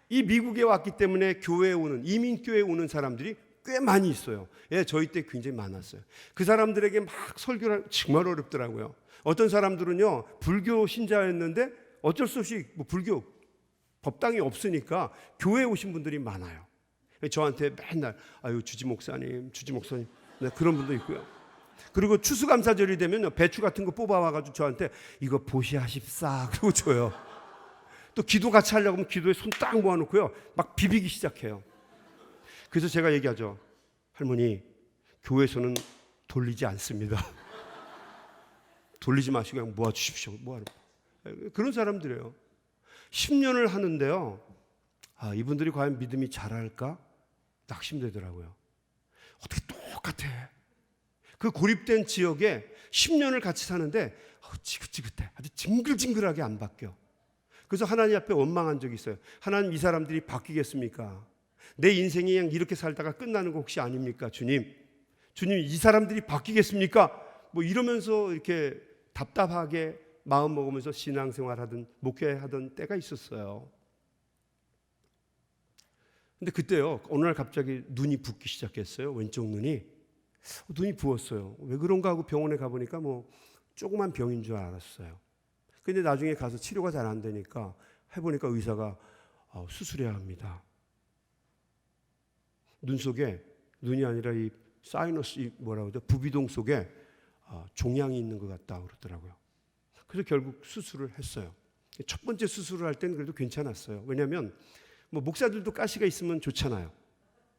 이 미국에 왔기 때문에 교회에 오는 이민교회에 오는 사람들이 꽤 많이 있어요. 예, 저희 때 굉장히 많았어요. 그 사람들에게 막 설교를 정말 어렵더라고요. 어떤 사람들은요 불교 신자였는데 어쩔 수 없이 뭐 불교 법당이 없으니까 교회에 오신 분들이 많아요. 저한테 맨날 아유 주지 목사님 네, 그런 분도 있고요. 그리고 추수감사절이 되면 배추 같은 거 뽑아와가지고 저한테 이거 보시하십사 그러고 줘요. 또 기도 같이 하려고 하면 기도에 손 딱 모아놓고요 막 비비기 시작해요. 그래서 제가 얘기하죠. 할머니, 교회에서는 돌리지 않습니다. 돌리지 마시고 그냥 모아주십시오. 모아라. 그런 사람들이에요. 10년을 하는데요. 이분들이 과연 믿음이 자랄까? 낙심되더라고요. 어떻게 똑같아. 그 고립된 지역에 10년을 같이 사는데 지긋지긋해. 아주 징글징글하게 안 바뀌어. 그래서 하나님 앞에 원망한 적이 있어요. 하나님, 이 사람들이 바뀌겠습니까? 내 인생이 그냥 이렇게 살다가 끝나는 거 혹시 아닙니까? 주님, 이 사람들이 바뀌겠습니까? 뭐 이러면서 이렇게 답답하게 마음 먹으면서 신앙생활하던, 목회하던 때가 있었어요. 근데 그때요, 어느 날 갑자기 눈이 붓기 시작했어요. 왼쪽 눈이 부었어요. 왜 그런가 하고 병원에 가보니까 뭐 조그만 병인 줄 알았어요. 근데 나중에 가서 치료가 잘 안 되니까 해보니까 의사가 수술해야 합니다. 눈 속에, 눈이 아니라 이 사이너스, 뭐라고 하죠? 부비동 속에 종양이 있는 것 같다 그러더라고요. 그래서 결국 수술을 했어요. 첫 번째 수술을 할 때는 그래도 괜찮았어요. 왜냐하면 뭐 목사들도 가시가 있으면 좋잖아요.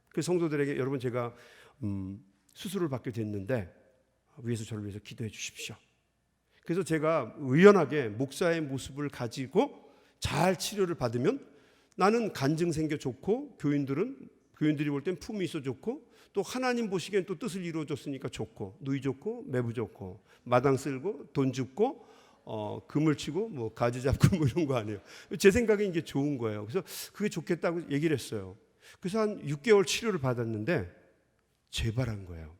그 성도들에게, 여러분, 제가 수술을 받게 됐는데 위에서 저를 위해서 기도해 주십시오. 그래서 제가 의연하게 목사의 모습을 가지고 잘 치료를 받으면 나는 간증 생겨 좋고, 교인들이 볼 땐 품이 있어 좋고, 또 하나님 보시기엔 또 뜻을 이루어줬으니까 좋고, 누이 좋고, 매부 좋고, 마당 쓸고, 돈 줍고, 금을 치고, 뭐 가지 잡고, 뭐 이런 거 아니에요. 제 생각에 이게 좋은 거예요. 그래서 그게 좋겠다고 얘기를 했어요. 그래서 한 6개월 치료를 받았는데 재발한 거예요.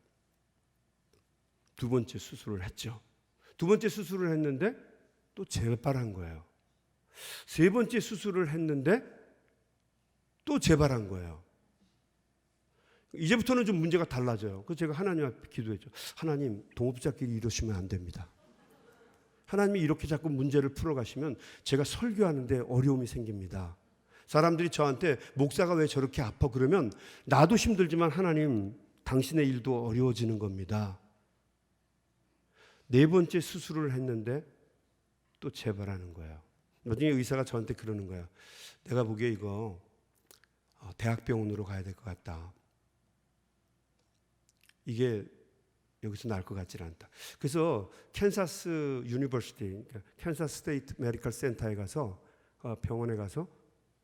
두 번째 수술을 했죠. 두 번째 수술을 했는데 또 재발한 거예요. 세 번째 수술을 했는데 또 재발한 거예요. 이제부터는 좀 문제가 달라져요. 그래서 제가 하나님 앞에 기도했죠. 하나님, 동업자끼리 이러시면 안 됩니다. 하나님이 이렇게 자꾸 문제를 풀어가시면 제가 설교하는데 어려움이 생깁니다. 사람들이 저한테 목사가 왜 저렇게 아파 그러면 나도 힘들지만 하나님, 당신의 일도 어려워지는 겁니다. 네 번째 수술을 했는데 또 재발하는 거예요. 나중에 의사가 저한테 그러는 거예요. 내가 보기에 이거 대학병원으로 가야 될 것 같다. 이게 여기서 나을 것 같지 않다. 그래서 캔사스 유니버시티, 캔사스 스테이트 메디컬 센터에 가서 병원에 가서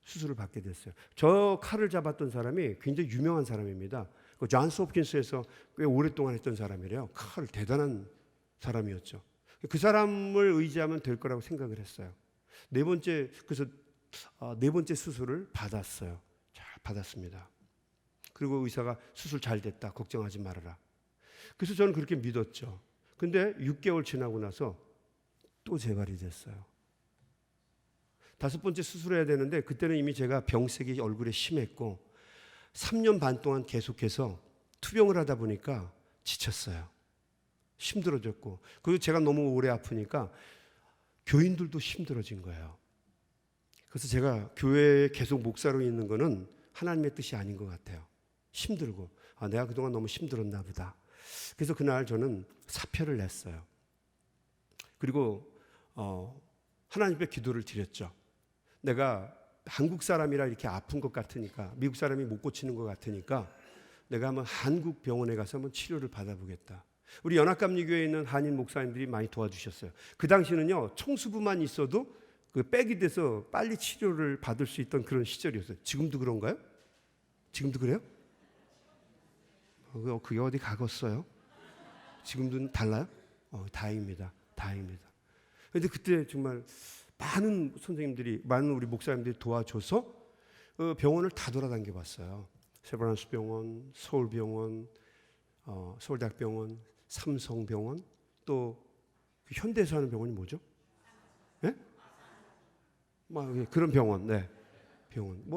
수술을 받게 됐어요. 저 칼을 잡았던 사람이 굉장히 유명한 사람입니다. 존스 홉킨스에서 꽤 오랫동안 했던 사람이래요. 칼 대단한 사람이었죠. 그 사람을 의지하면 될 거라고 생각을 했어요. 그래서 네 번째 수술을 받았어요. 잘 받았습니다. 그리고 의사가 수술 잘 됐다, 걱정하지 말아라. 그래서 저는 그렇게 믿었죠. 근데 6개월 지나고 나서 또 재발이 됐어요. 다섯 번째 수술해야 되는데 그때는 이미 제가 병색이 얼굴에 심했고 3년 반 동안 계속해서 투병을 하다 보니까 지쳤어요. 힘들어졌고, 그리고 제가 너무 오래 아프니까 교인들도 힘들어진 거예요. 그래서 제가 교회에 계속 목사로 있는 거는 하나님의 뜻이 아닌 것 같아요. 힘들고, 내가 그동안 너무 힘들었나 보다. 그래서 그날 저는 사표를 냈어요. 그리고 하나님께 기도를 드렸죠. 내가 한국 사람이라 이렇게 아픈 것 같으니까, 미국 사람이 못 고치는 것 같으니까 내가 한번 한국 병원에 가서 한번 치료를 받아보겠다. 우리 연합감리교회에 있는 한인 목사님들이 많이 도와주셨어요. 그 당시는요, 청수부만 있어도 그 백이 돼서 빨리 치료를 받을 수 있던 그런 시절이었어요. 지금도 그런가요? 지금도 그래요? 그게 어디 가겠어요? 지금도 달라요? 다행입니다. 다행입니다. 그런데 그때 정말 많은 선생님들이, 많은 우리 목사님들이 도와줘서 병원을 다 돌아다녀 봤어요. 세브란스 병원, 서울병원, 서울대학병원, 삼성병원, 또 현대에서 하는 병원이 뭐죠? 네? 그런 병원, 네.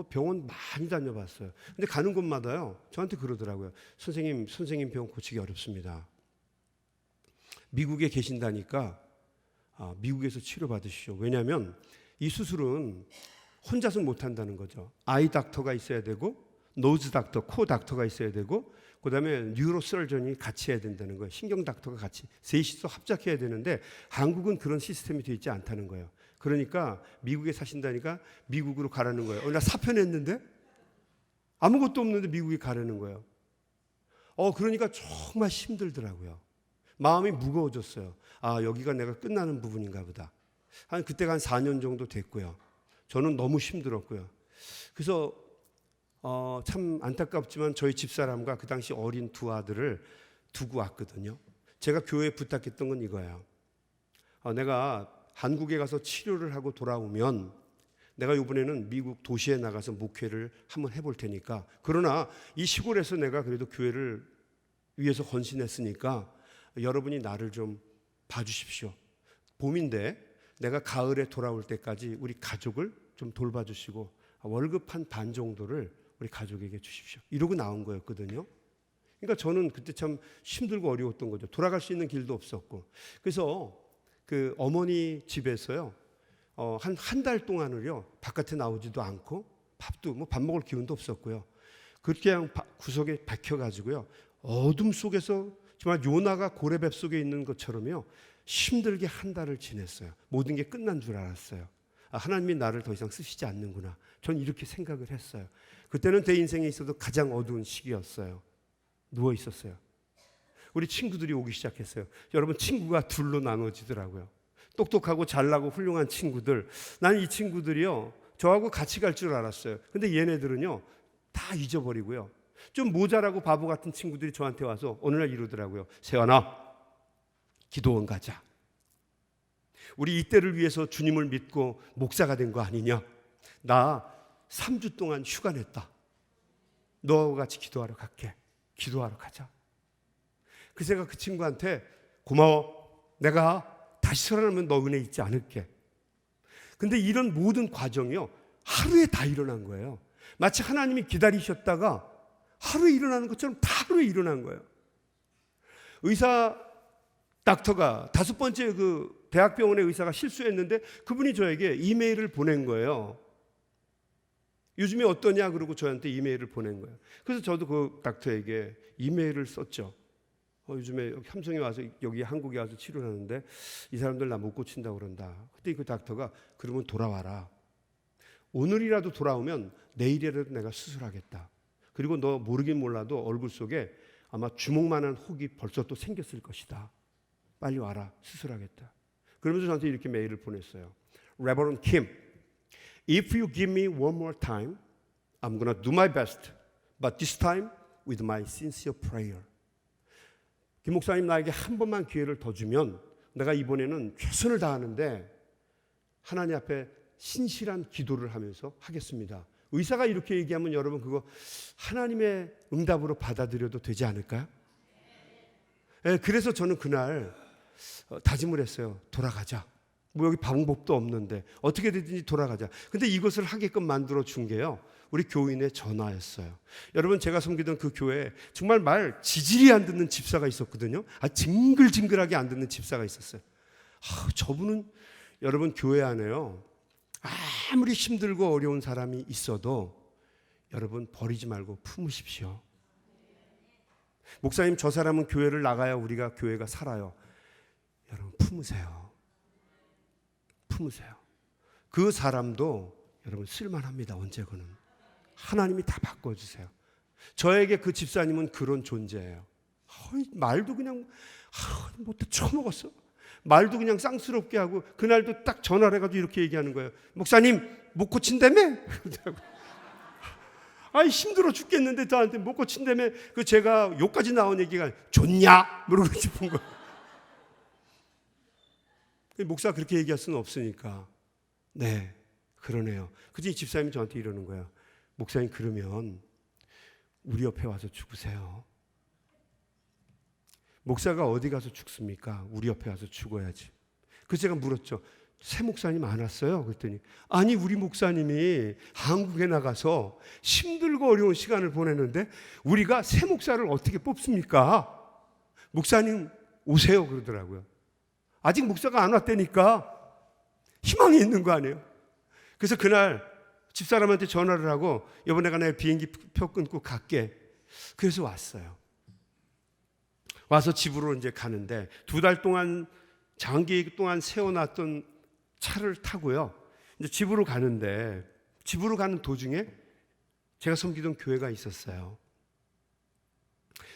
병원 많이 다녀봤어요. 근데 가는 곳마다요, 저한테 그러더라고요. 선생님 병 고치기 어렵습니다. 미국에 계신다니까 미국에서 치료받으시죠. 왜냐하면 이 수술은 혼자서 못한다는 거죠. 아이 닥터가 있어야 되고, 노즈 닥터, 코 닥터가 있어야 되고, 그 다음에 뉴로서전이 같이 해야 된다는 거예요. 신경 닥터가 같이 셋이서 합작해야 되는데 한국은 그런 시스템이 되어 있지 않다는 거예요. 그러니까 미국에 사신다니까 미국으로 가라는 거예요. 나 사표 냈는데 아무것도 없는데 미국에 가라는 거예요. 그러니까 정말 힘들더라고요. 마음이 무거워졌어요. 여기가 내가 끝나는 부분인가 보다. 그때가 한 4년 정도 됐고요. 저는 너무 힘들었고요. 그래서 참 안타깝지만 저희 집사람과 그 당시 어린 두 아들을 두고 왔거든요. 제가 교회에 부탁했던 건 이거예요. 내가 한국에 가서 치료를 하고 돌아오면 내가 이번에는 미국 도시에 나가서 목회를 한번 해볼 테니까, 그러나 이 시골에서 내가 그래도 교회를 위해서 헌신했으니까 여러분이 나를 좀 봐주십시오. 봄인데 내가 가을에 돌아올 때까지 우리 가족을 좀 돌봐주시고 월급 한 반 정도를 우리 가족에게 주십시오. 이러고 나온 거였거든요. 그러니까 저는 그때 참 힘들고 어려웠던 거죠. 돌아갈 수 있는 길도 없었고. 그래서 그 어머니 집에서요, 한 달 동안을요, 바깥에 나오지도 않고 밥도 밥 먹을 기운도 없었고요. 그렇게 그냥 구석에 박혀가지고요, 어둠 속에서 정말 요나가 고래배 속에 있는 것처럼요, 힘들게 한 달을 지냈어요. 모든 게 끝난 줄 알았어요. 하나님이 나를 더 이상 쓰시지 않는구나. 전 이렇게 생각을 했어요. 그때는 내 인생에 있어도 가장 어두운 시기였어요. 누워 있었어요. 우리 친구들이 오기 시작했어요. 여러분, 친구가 둘로 나눠지더라고요. 똑똑하고 잘나고 훌륭한 친구들. 나는 이 친구들이요, 저하고 같이 갈 줄 알았어요. 근데 얘네들은요, 다 잊어버리고요. 좀 모자라고 바보 같은 친구들이 저한테 와서 어느 날 이러더라고요. 세환아, 기도원 가자. 우리 이때를 위해서 주님을 믿고 목사가 된 거 아니냐? 나 3주 동안 휴가 냈다. 너하고 같이 기도하러 갈게. 기도하러 가자. 그 제가 그 친구한테 고마워. 내가 다시 살아나면 너 은혜 잊지 않을게. 근데 이런 모든 과정이요, 하루에 다 일어난 거예요. 마치 하나님이 기다리셨다가 하루에 일어나는 것처럼 다 하루에 일어난 거예요. 의사 닥터가 5번째 그 대학병원의 의사가 실수했는데 그분이 저에게 이메일을 보낸 거예요. 요즘에 어떠냐 그러고 저한테 이메일을 보낸 거예요. 그래서 저도 그 닥터에게 이메일을 썼죠. 요즘에 함성에 와서 여기 한국에 와서 치료를 하는데 이 사람들 나 못 고친다고 그런다. 그때 그 닥터가 그러면 돌아와라. 오늘이라도 돌아오면 내일이라도 내가 수술하겠다. 그리고 너 모르긴 몰라도 얼굴 속에 아마 주먹만한 혹이 벌써 또 생겼을 것이다. 빨리 와라. 수술하겠다. 그러면서 저한테 이렇게 메일을 보냈어요. Reverend Kim, if you give me one more time, I'm gonna do my best. But this time with my sincere prayer. 김 목사님, 나에게 한 번만 기회를 더 주면 내가 이번에는 최선을 다하는데 하나님 앞에 신실한 기도를 하면서 하겠습니다. 의사가 이렇게 얘기하면 여러분 그거 하나님의 응답으로 받아들여도 되지 않을까요? 네, 그래서 저는 그날 다짐을 했어요. 돌아가자. 뭐 여기 방법도 없는데 어떻게 되든지 돌아가자. 근데 이것을 하게끔 만들어 준 게요, 우리 교인의 전화였어요. 여러분, 제가 섬기던 그 교회에 정말 말 지질이 안 듣는 집사가 있었거든요. 징글징글하게 안 듣는 집사가 있었어요. 저분은 여러분 교회 안에요, 아무리 힘들고 어려운 사람이 있어도 여러분 버리지 말고 품으십시오. 목사님, 저 사람은 교회를 나가야 우리가 교회가 살아요. 여러분 품으세요. 품으세요. 그 사람도 여러분 쓸만합니다. 언제거는 하나님이 다 바꿔주세요. 저에게 그 집사님은 그런 존재예요. 말도 그냥 못해 처먹었어. 말도 그냥 쌍스럽게 하고 그날도 딱 전화를 해가지고 이렇게 얘기하는 거예요. 목사님 못 고친다며? 힘들어 죽겠는데 저한테 못 고친다며? 그 제가 욕까지 나온 얘기가 좋냐? 물어보고 싶은 거예요. 목사가 그렇게 얘기할 수는 없으니까. 네, 그러네요. 그치, 집사님이 저한테 이러는 거예요. 목사님, 그러면 우리 옆에 와서 죽으세요. 목사가 어디 가서 죽습니까? 우리 옆에 와서 죽어야지. 그래서 제가 물었죠. 새 목사님 안 왔어요? 그랬더니 아니, 우리 목사님이 한국에 나가서 힘들고 어려운 시간을 보내는데 우리가 새 목사를 어떻게 뽑습니까? 목사님 오세요 그러더라고요. 아직 목사가 안 왔다니까 희망이 있는 거 아니에요? 그래서 그날 집사람한테 전화를 하고 여보, 내가 내 비행기 표 끊고 갈게. 그래서 왔어요. 와서 집으로 이제 가는데 2달 동안 장기 동안 세워놨던 차를 타고요, 이제 집으로 가는데 집으로 가는 도중에 제가 섬기던 교회가 있었어요.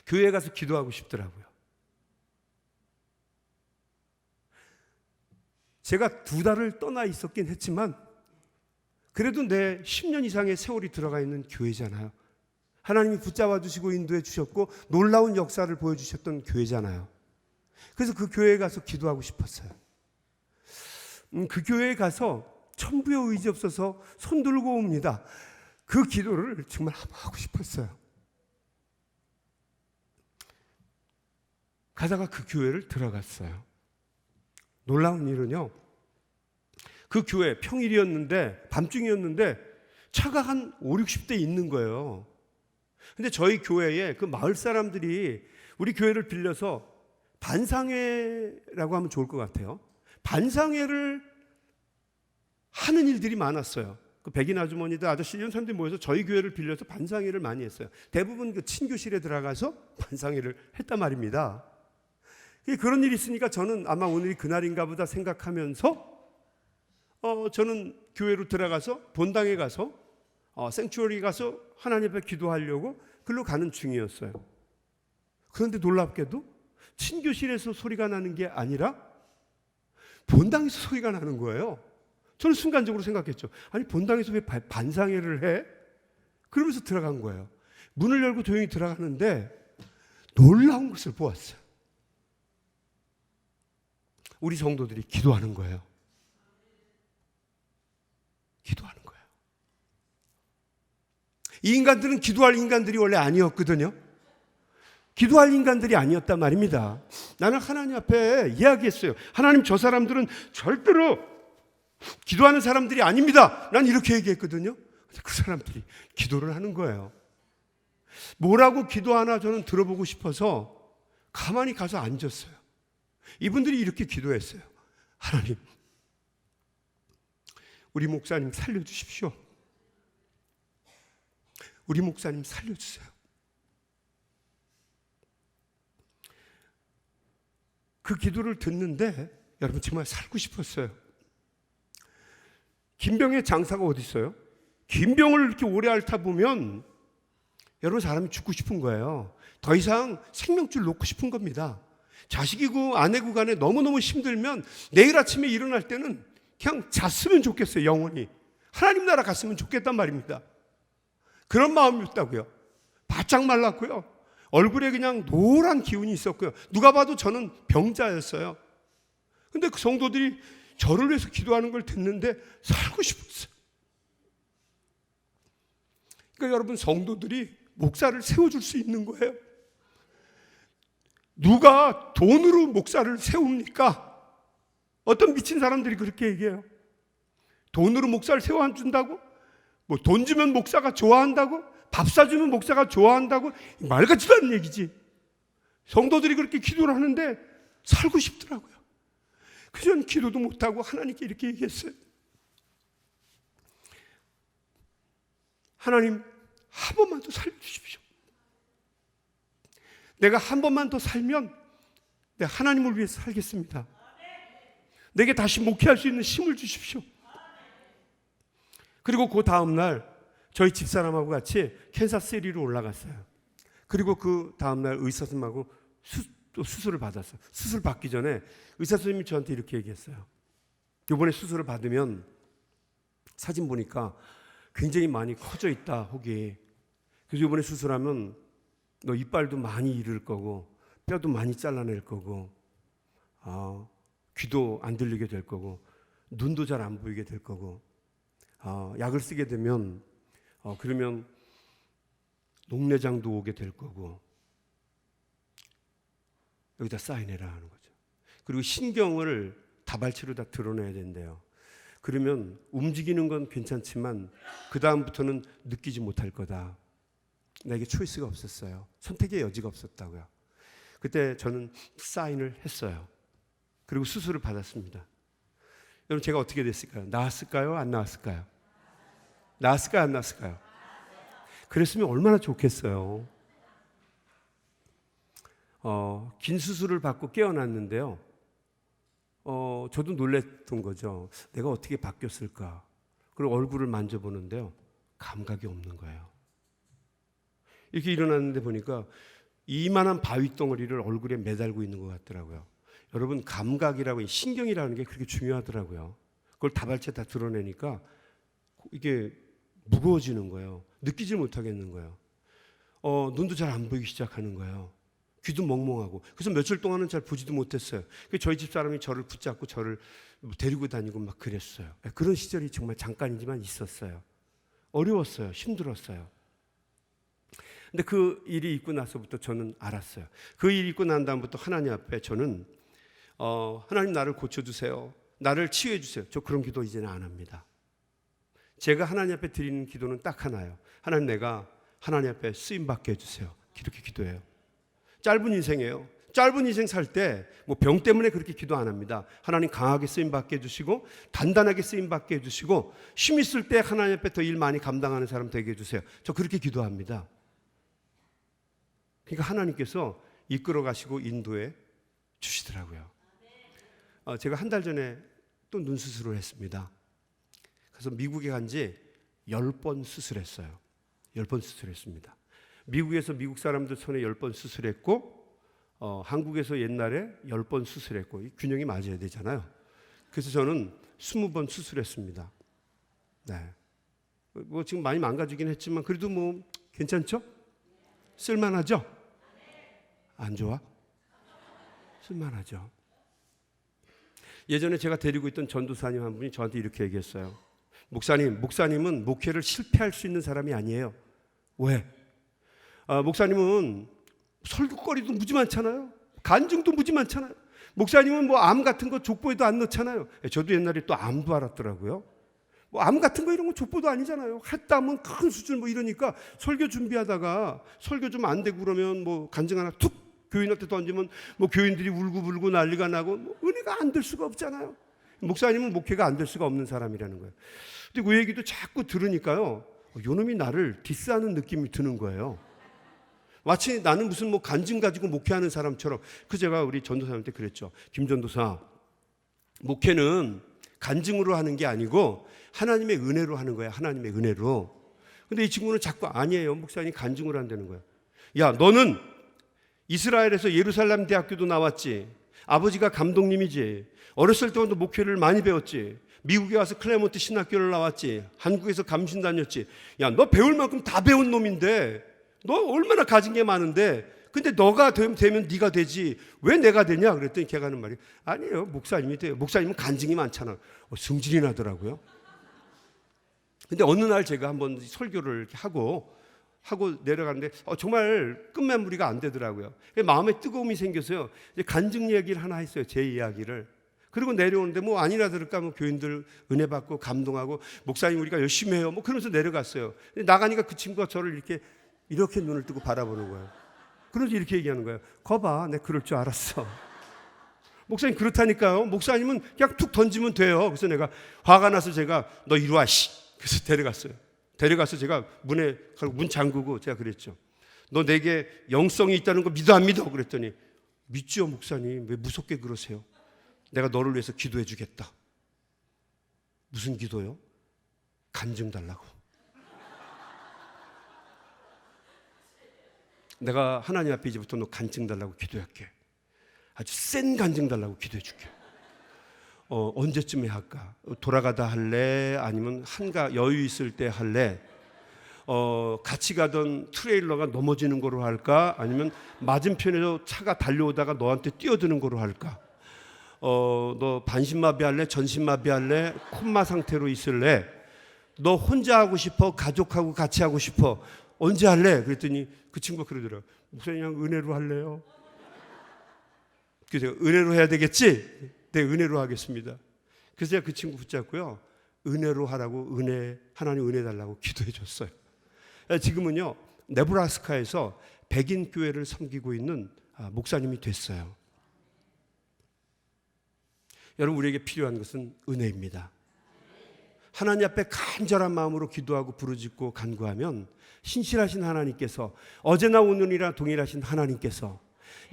교회에 가서 기도하고 싶더라고요. 제가 2달을 떠나 있었긴 했지만 그래도 내 10년 이상의 세월이 들어가 있는 교회잖아요. 하나님이 붙잡아 주시고 인도해 주셨고 놀라운 역사를 보여주셨던 교회잖아요. 그래서 그 교회에 가서 기도하고 싶었어요. 그 교회에 가서 천부의 의지 없어서 손 들고 옵니다. 그 기도를 정말 하고 싶었어요. 가다가 그 교회를 들어갔어요. 놀라운 일은요, 그 교회 평일이었는데 밤중이었는데 차가 한 5, 60대 있는 거예요. 근데 저희 교회에 그 마을 사람들이 우리 교회를 빌려서 반상회라고 하면 좋을 것 같아요. 반상회를 하는 일들이 많았어요. 그 백인 아주머니들, 아저씨 이런 사람들이 모여서 저희 교회를 빌려서 반상회를 많이 했어요. 대부분 그 친교실에 들어가서 반상회를 했단 말입니다. 그런 일이 있으니까 저는 아마 오늘이 그날인가 보다 생각하면서 저는 교회로 들어가서 본당에 가서 생추어리 가서 하나님 앞에 기도하려고 글로 가는 중이었어요. 그런데 놀랍게도 친교실에서 소리가 나는 게 아니라 본당에서 소리가 나는 거예요. 저는 순간적으로 생각했죠. 아니 본당에서 왜 반상회를 해? 그러면서 들어간 거예요. 문을 열고 조용히 들어가는데 놀라운 것을 보았어요. 우리 성도들이 기도하는 거예요. 기도하는 거예요. 이 인간들은 기도할 인간들이 원래 아니었거든요. 기도할 인간들이 아니었단 말입니다. 나는 하나님 앞에 이야기했어요. 하나님, 저 사람들은 절대로 기도하는 사람들이 아닙니다. 난 이렇게 얘기했거든요. 그 사람들이 기도를 하는 거예요. 뭐라고 기도하나 저는 들어보고 싶어서 가만히 가서 앉았어요. 이분들이 이렇게 기도했어요. 하나님, 우리 목사님 살려주십시오. 우리 목사님 살려주세요. 그 기도를 듣는데 여러분 정말 살고 싶었어요. 김병의 장사가 어디 있어요? 김병을 이렇게 오래 앓다 보면 여러분 사람이 죽고 싶은 거예요. 더 이상 생명줄 놓고 싶은 겁니다. 자식이고 아내고 간에 너무너무 힘들면 내일 아침에 일어날 때는 그냥 잤으면 좋겠어요. 영원히 하나님 나라 갔으면 좋겠단 말입니다. 그런 마음이었다고요. 바짝 말랐고요. 얼굴에 그냥 노란 기운이 있었고요. 누가 봐도 저는 병자였어요. 근데 그 성도들이 저를 위해서 기도하는 걸 듣는데 살고 싶었어요. 그러니까 여러분, 성도들이 목사를 세워줄 수 있는 거예요. 누가 돈으로 목사를 세웁니까? 어떤 미친 사람들이 그렇게 얘기해요. 돈으로 목사를 세워준다고? 뭐 돈 주면 목사가 좋아한다고? 밥 사주면 목사가 좋아한다고? 말 같지도 않은 얘기지. 성도들이 그렇게 기도를 하는데 살고 싶더라고요. 그래서 저는 기도도 못하고 하나님께 이렇게 얘기했어요. 하나님, 한 번만 더 살려주십시오. 내가 한 번만 더 살면 내가 하나님을 위해서 살겠습니다. 내게 다시 목회할 수 있는 힘을 주십시오. 그리고 그 다음날 저희 집사람하고 같이 캔사스시티로 올라갔어요. 그리고 그 다음날 의사 선생님하고 또 수술을 받았어요. 수술 받기 전에 의사 선생님이 저한테 이렇게 얘기했어요. 이번에 수술을 받으면 사진 보니까 굉장히 많이 커져 있다, 혹이. 그래서 이번에 수술하면 너 이빨도 많이 잃을 거고 뼈도 많이 잘라낼 거고 귀도 안 들리게 될 거고 눈도 잘 안 보이게 될 거고 약을 쓰게 되면 그러면 녹내장도 오게 될 거고 여기다 사인해라 하는 거죠. 그리고 신경을 다발치로 다 드러내야 된대요. 그러면 움직이는 건 괜찮지만 그 다음부터는 느끼지 못할 거다. 나에게 초이스가 없었어요. 선택의 여지가 없었다고요. 그때 저는 사인을 했어요. 그리고 수술을 받았습니다. 여러분, 제가 어떻게 됐을까요? 나았을까요? 안 나았을까요? 나았을까요? 안 나았을까요? 그랬으면 얼마나 좋겠어요. 긴 수술을 받고 깨어났는데요. 저도 놀랬던 거죠. 내가 어떻게 바뀌었을까? 그리고 얼굴을 만져보는데요. 감각이 없는 거예요. 이렇게 일어났는데 보니까 이만한 바위 덩어리를 얼굴에 매달고 있는 것 같더라고요. 여러분, 감각이라고, 신경이라는 게 그렇게 중요하더라고요. 그걸 다발체 다 드러내니까 이게 무거워지는 거예요. 느끼지 못하겠는 거예요. 눈도 잘 안 보이기 시작하는 거예요. 귀도 멍멍하고. 그래서 며칠 동안은 잘 보지도 못했어요. 저희 집 사람이 저를 붙잡고 저를 데리고 다니고 막 그랬어요. 그런 시절이 정말 잠깐이지만 있었어요. 어려웠어요. 힘들었어요. 근데 그 일이 있고 나서부터 저는 알았어요. 그 일이 있고 난 다음부터 하나님 앞에 저는 하나님 나를 고쳐주세요. 나를 치유해 주세요. 저 그런 기도 이제는 안 합니다. 제가 하나님 앞에 드리는 기도는 딱 하나예요. 하나님, 내가 하나님 앞에 쓰임받게 해주세요. 이렇게 기도해요. 짧은 인생이에요. 짧은 인생 살 때 뭐 병 때문에 그렇게 기도 안 합니다. 하나님 강하게 쓰임받게 해주시고 단단하게 쓰임받게 해주시고 힘 있을 때 하나님 앞에 더 일 많이 감당하는 사람 되게 해주세요. 저 그렇게 기도합니다. 그러니까 하나님께서 이끌어 가시고 인도해 주시더라고요. 제가 한 달 전에 또 눈 수술을 했습니다. 그래서 미국에 간 지 10번 수술했어요. 10번 수술했습니다. 미국에서 미국 사람들 손에 10번 수술했고 한국에서 옛날에 10번 수술했고, 이 균형이 맞아야 되잖아요. 그래서 저는 20번 수술했습니다. 네. 뭐 지금 많이 망가지긴 했지만 그래도 뭐 괜찮죠? 쓸만하죠? 안 좋아? 쓸만하죠. 예전에 제가 데리고 있던 전도사님 한 분이 저한테 이렇게 얘기했어요. 목사님은 목회를 실패할 수 있는 사람이 아니에요. 왜? 목사님은 설교거리도 무지 많잖아요. 간증도 무지 많잖아요. 목사님은 뭐 암 같은 거 족보에도 안 넣잖아요. 저도 옛날에 또 암도 알았더라고요. 뭐 암 같은 거 이런 거 족보도 아니잖아요. 했다면 큰 수준 뭐 이러니까 설교 준비하다가 설교 좀 안 되고 그러면 뭐 간증 하나 툭 교인한테 던지면 뭐 교인들이 울고불고 난리가 나고 뭐 은혜가 안 될 수가 없잖아요. 목사님은 목회가 안 될 수가 없는 사람이라는 거예요. 근데 그 얘기도 자꾸 들으니까요, 요놈이 나를 디스하는 느낌이 드는 거예요. 마치 나는 무슨 뭐 간증 가지고 목회하는 사람처럼. 그 제가 우리 전도사님한테 그랬죠. 김 전도사, 목회는 간증으로 하는 게 아니고 하나님의 은혜로 하는 거야. 하나님의 은혜로. 근데 이 친구는 자꾸 아니에요. 목사님이 간증으로 한다는 거야. 야, 너는 이스라엘에서 예루살렘 대학교도 나왔지. 아버지가 감독님이지. 어렸을 때부터 목회를 많이 배웠지. 미국에 와서 클레몬트 신학교를 나왔지. 한국에서 감신 다녔지. 야, 너 배울 만큼 다 배운 놈인데 너 얼마나 가진 게 많은데 근데 너가 되면 네가 되지 왜 내가 되냐? 그랬더니 걔가 하는 말이 아니에요. 목사님이 돼요. 목사님은 간증이 많잖아. 승질이 나더라고요. 근데 어느 날 제가 한번 설교를 이렇게 하고 내려가는데 정말 끝마무리가 안 되더라고요. 마음에 뜨거움이 생겨서요. 이제 간증 얘기를 하나 했어요. 제 이야기를. 그리고 내려오는데 뭐 아니나 들을까 뭐 교인들 은혜 받고 감동하고 목사님 우리가 열심히 해요. 뭐 그러면서 내려갔어요. 나가니까 그 친구가 저를 이렇게 눈을 뜨고 바라보는 거예요. 그러면서 이렇게 얘기하는 거예요. 거봐, 내가 그럴 줄 알았어. 목사님 그렇다니까요. 목사님은 그냥 툭 던지면 돼요. 그래서 내가 화가 나서 제가 너 이리 와 씨. 그래서 데려가서 제가 문 잠그고 제가 그랬죠. 너 내게 영성이 있다는 거 믿어 안 믿어? 그랬더니 믿죠 목사님. 왜 무섭게 그러세요? 내가 너를 위해서 기도해 주겠다. 무슨 기도요? 간증 달라고. 내가 하나님 앞에 이제부터 너 간증 달라고 기도할게. 아주 센 간증 달라고 기도해 줄게. 언제쯤에 할까? 돌아가다 할래? 아니면 여유 있을 때 할래? 같이 가던 트레일러가 넘어지는 거로 할까? 아니면 맞은편에서 차가 달려오다가 너한테 뛰어드는 거로 할까? 너 반신마비 할래? 전신마비 할래? 콤마 상태로 있을래? 너 혼자 하고 싶어? 가족하고 같이 하고 싶어? 언제 할래? 그랬더니 그 친구가 그러더라고요. 목사님 그냥 은혜로 할래요? 그래서 은혜로 해야 되겠지? 네, 은혜로 하겠습니다. 그래서 제가 그 친구 붙잡고요. 은혜로 하라고 하나님 은혜 달라고 기도해 줬어요. 지금은요. 네브라스카에서 백인 교회를 섬기고 있는 목사님이 됐어요. 여러분 우리에게 필요한 것은 은혜입니다. 하나님 앞에 간절한 마음으로 기도하고 부르짖고 간구하면 신실하신 하나님께서 어제나 오늘이나 동일하신 하나님께서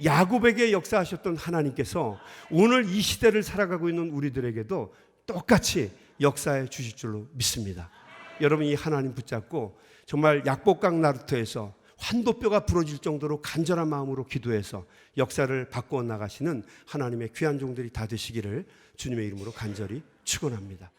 야곱에게 역사하셨던 하나님께서 오늘 이 시대를 살아가고 있는 우리들에게도 똑같이 역사해 주실 줄로 믿습니다. 여러분 이 하나님 붙잡고 정말 약복강 나루터에서 한도뼈가 부러질 정도로 간절한 마음으로 기도해서 역사를 바꾸어 나가시는 하나님의 귀한 종들이 다 되시기를 주님의 이름으로 간절히 축원합니다.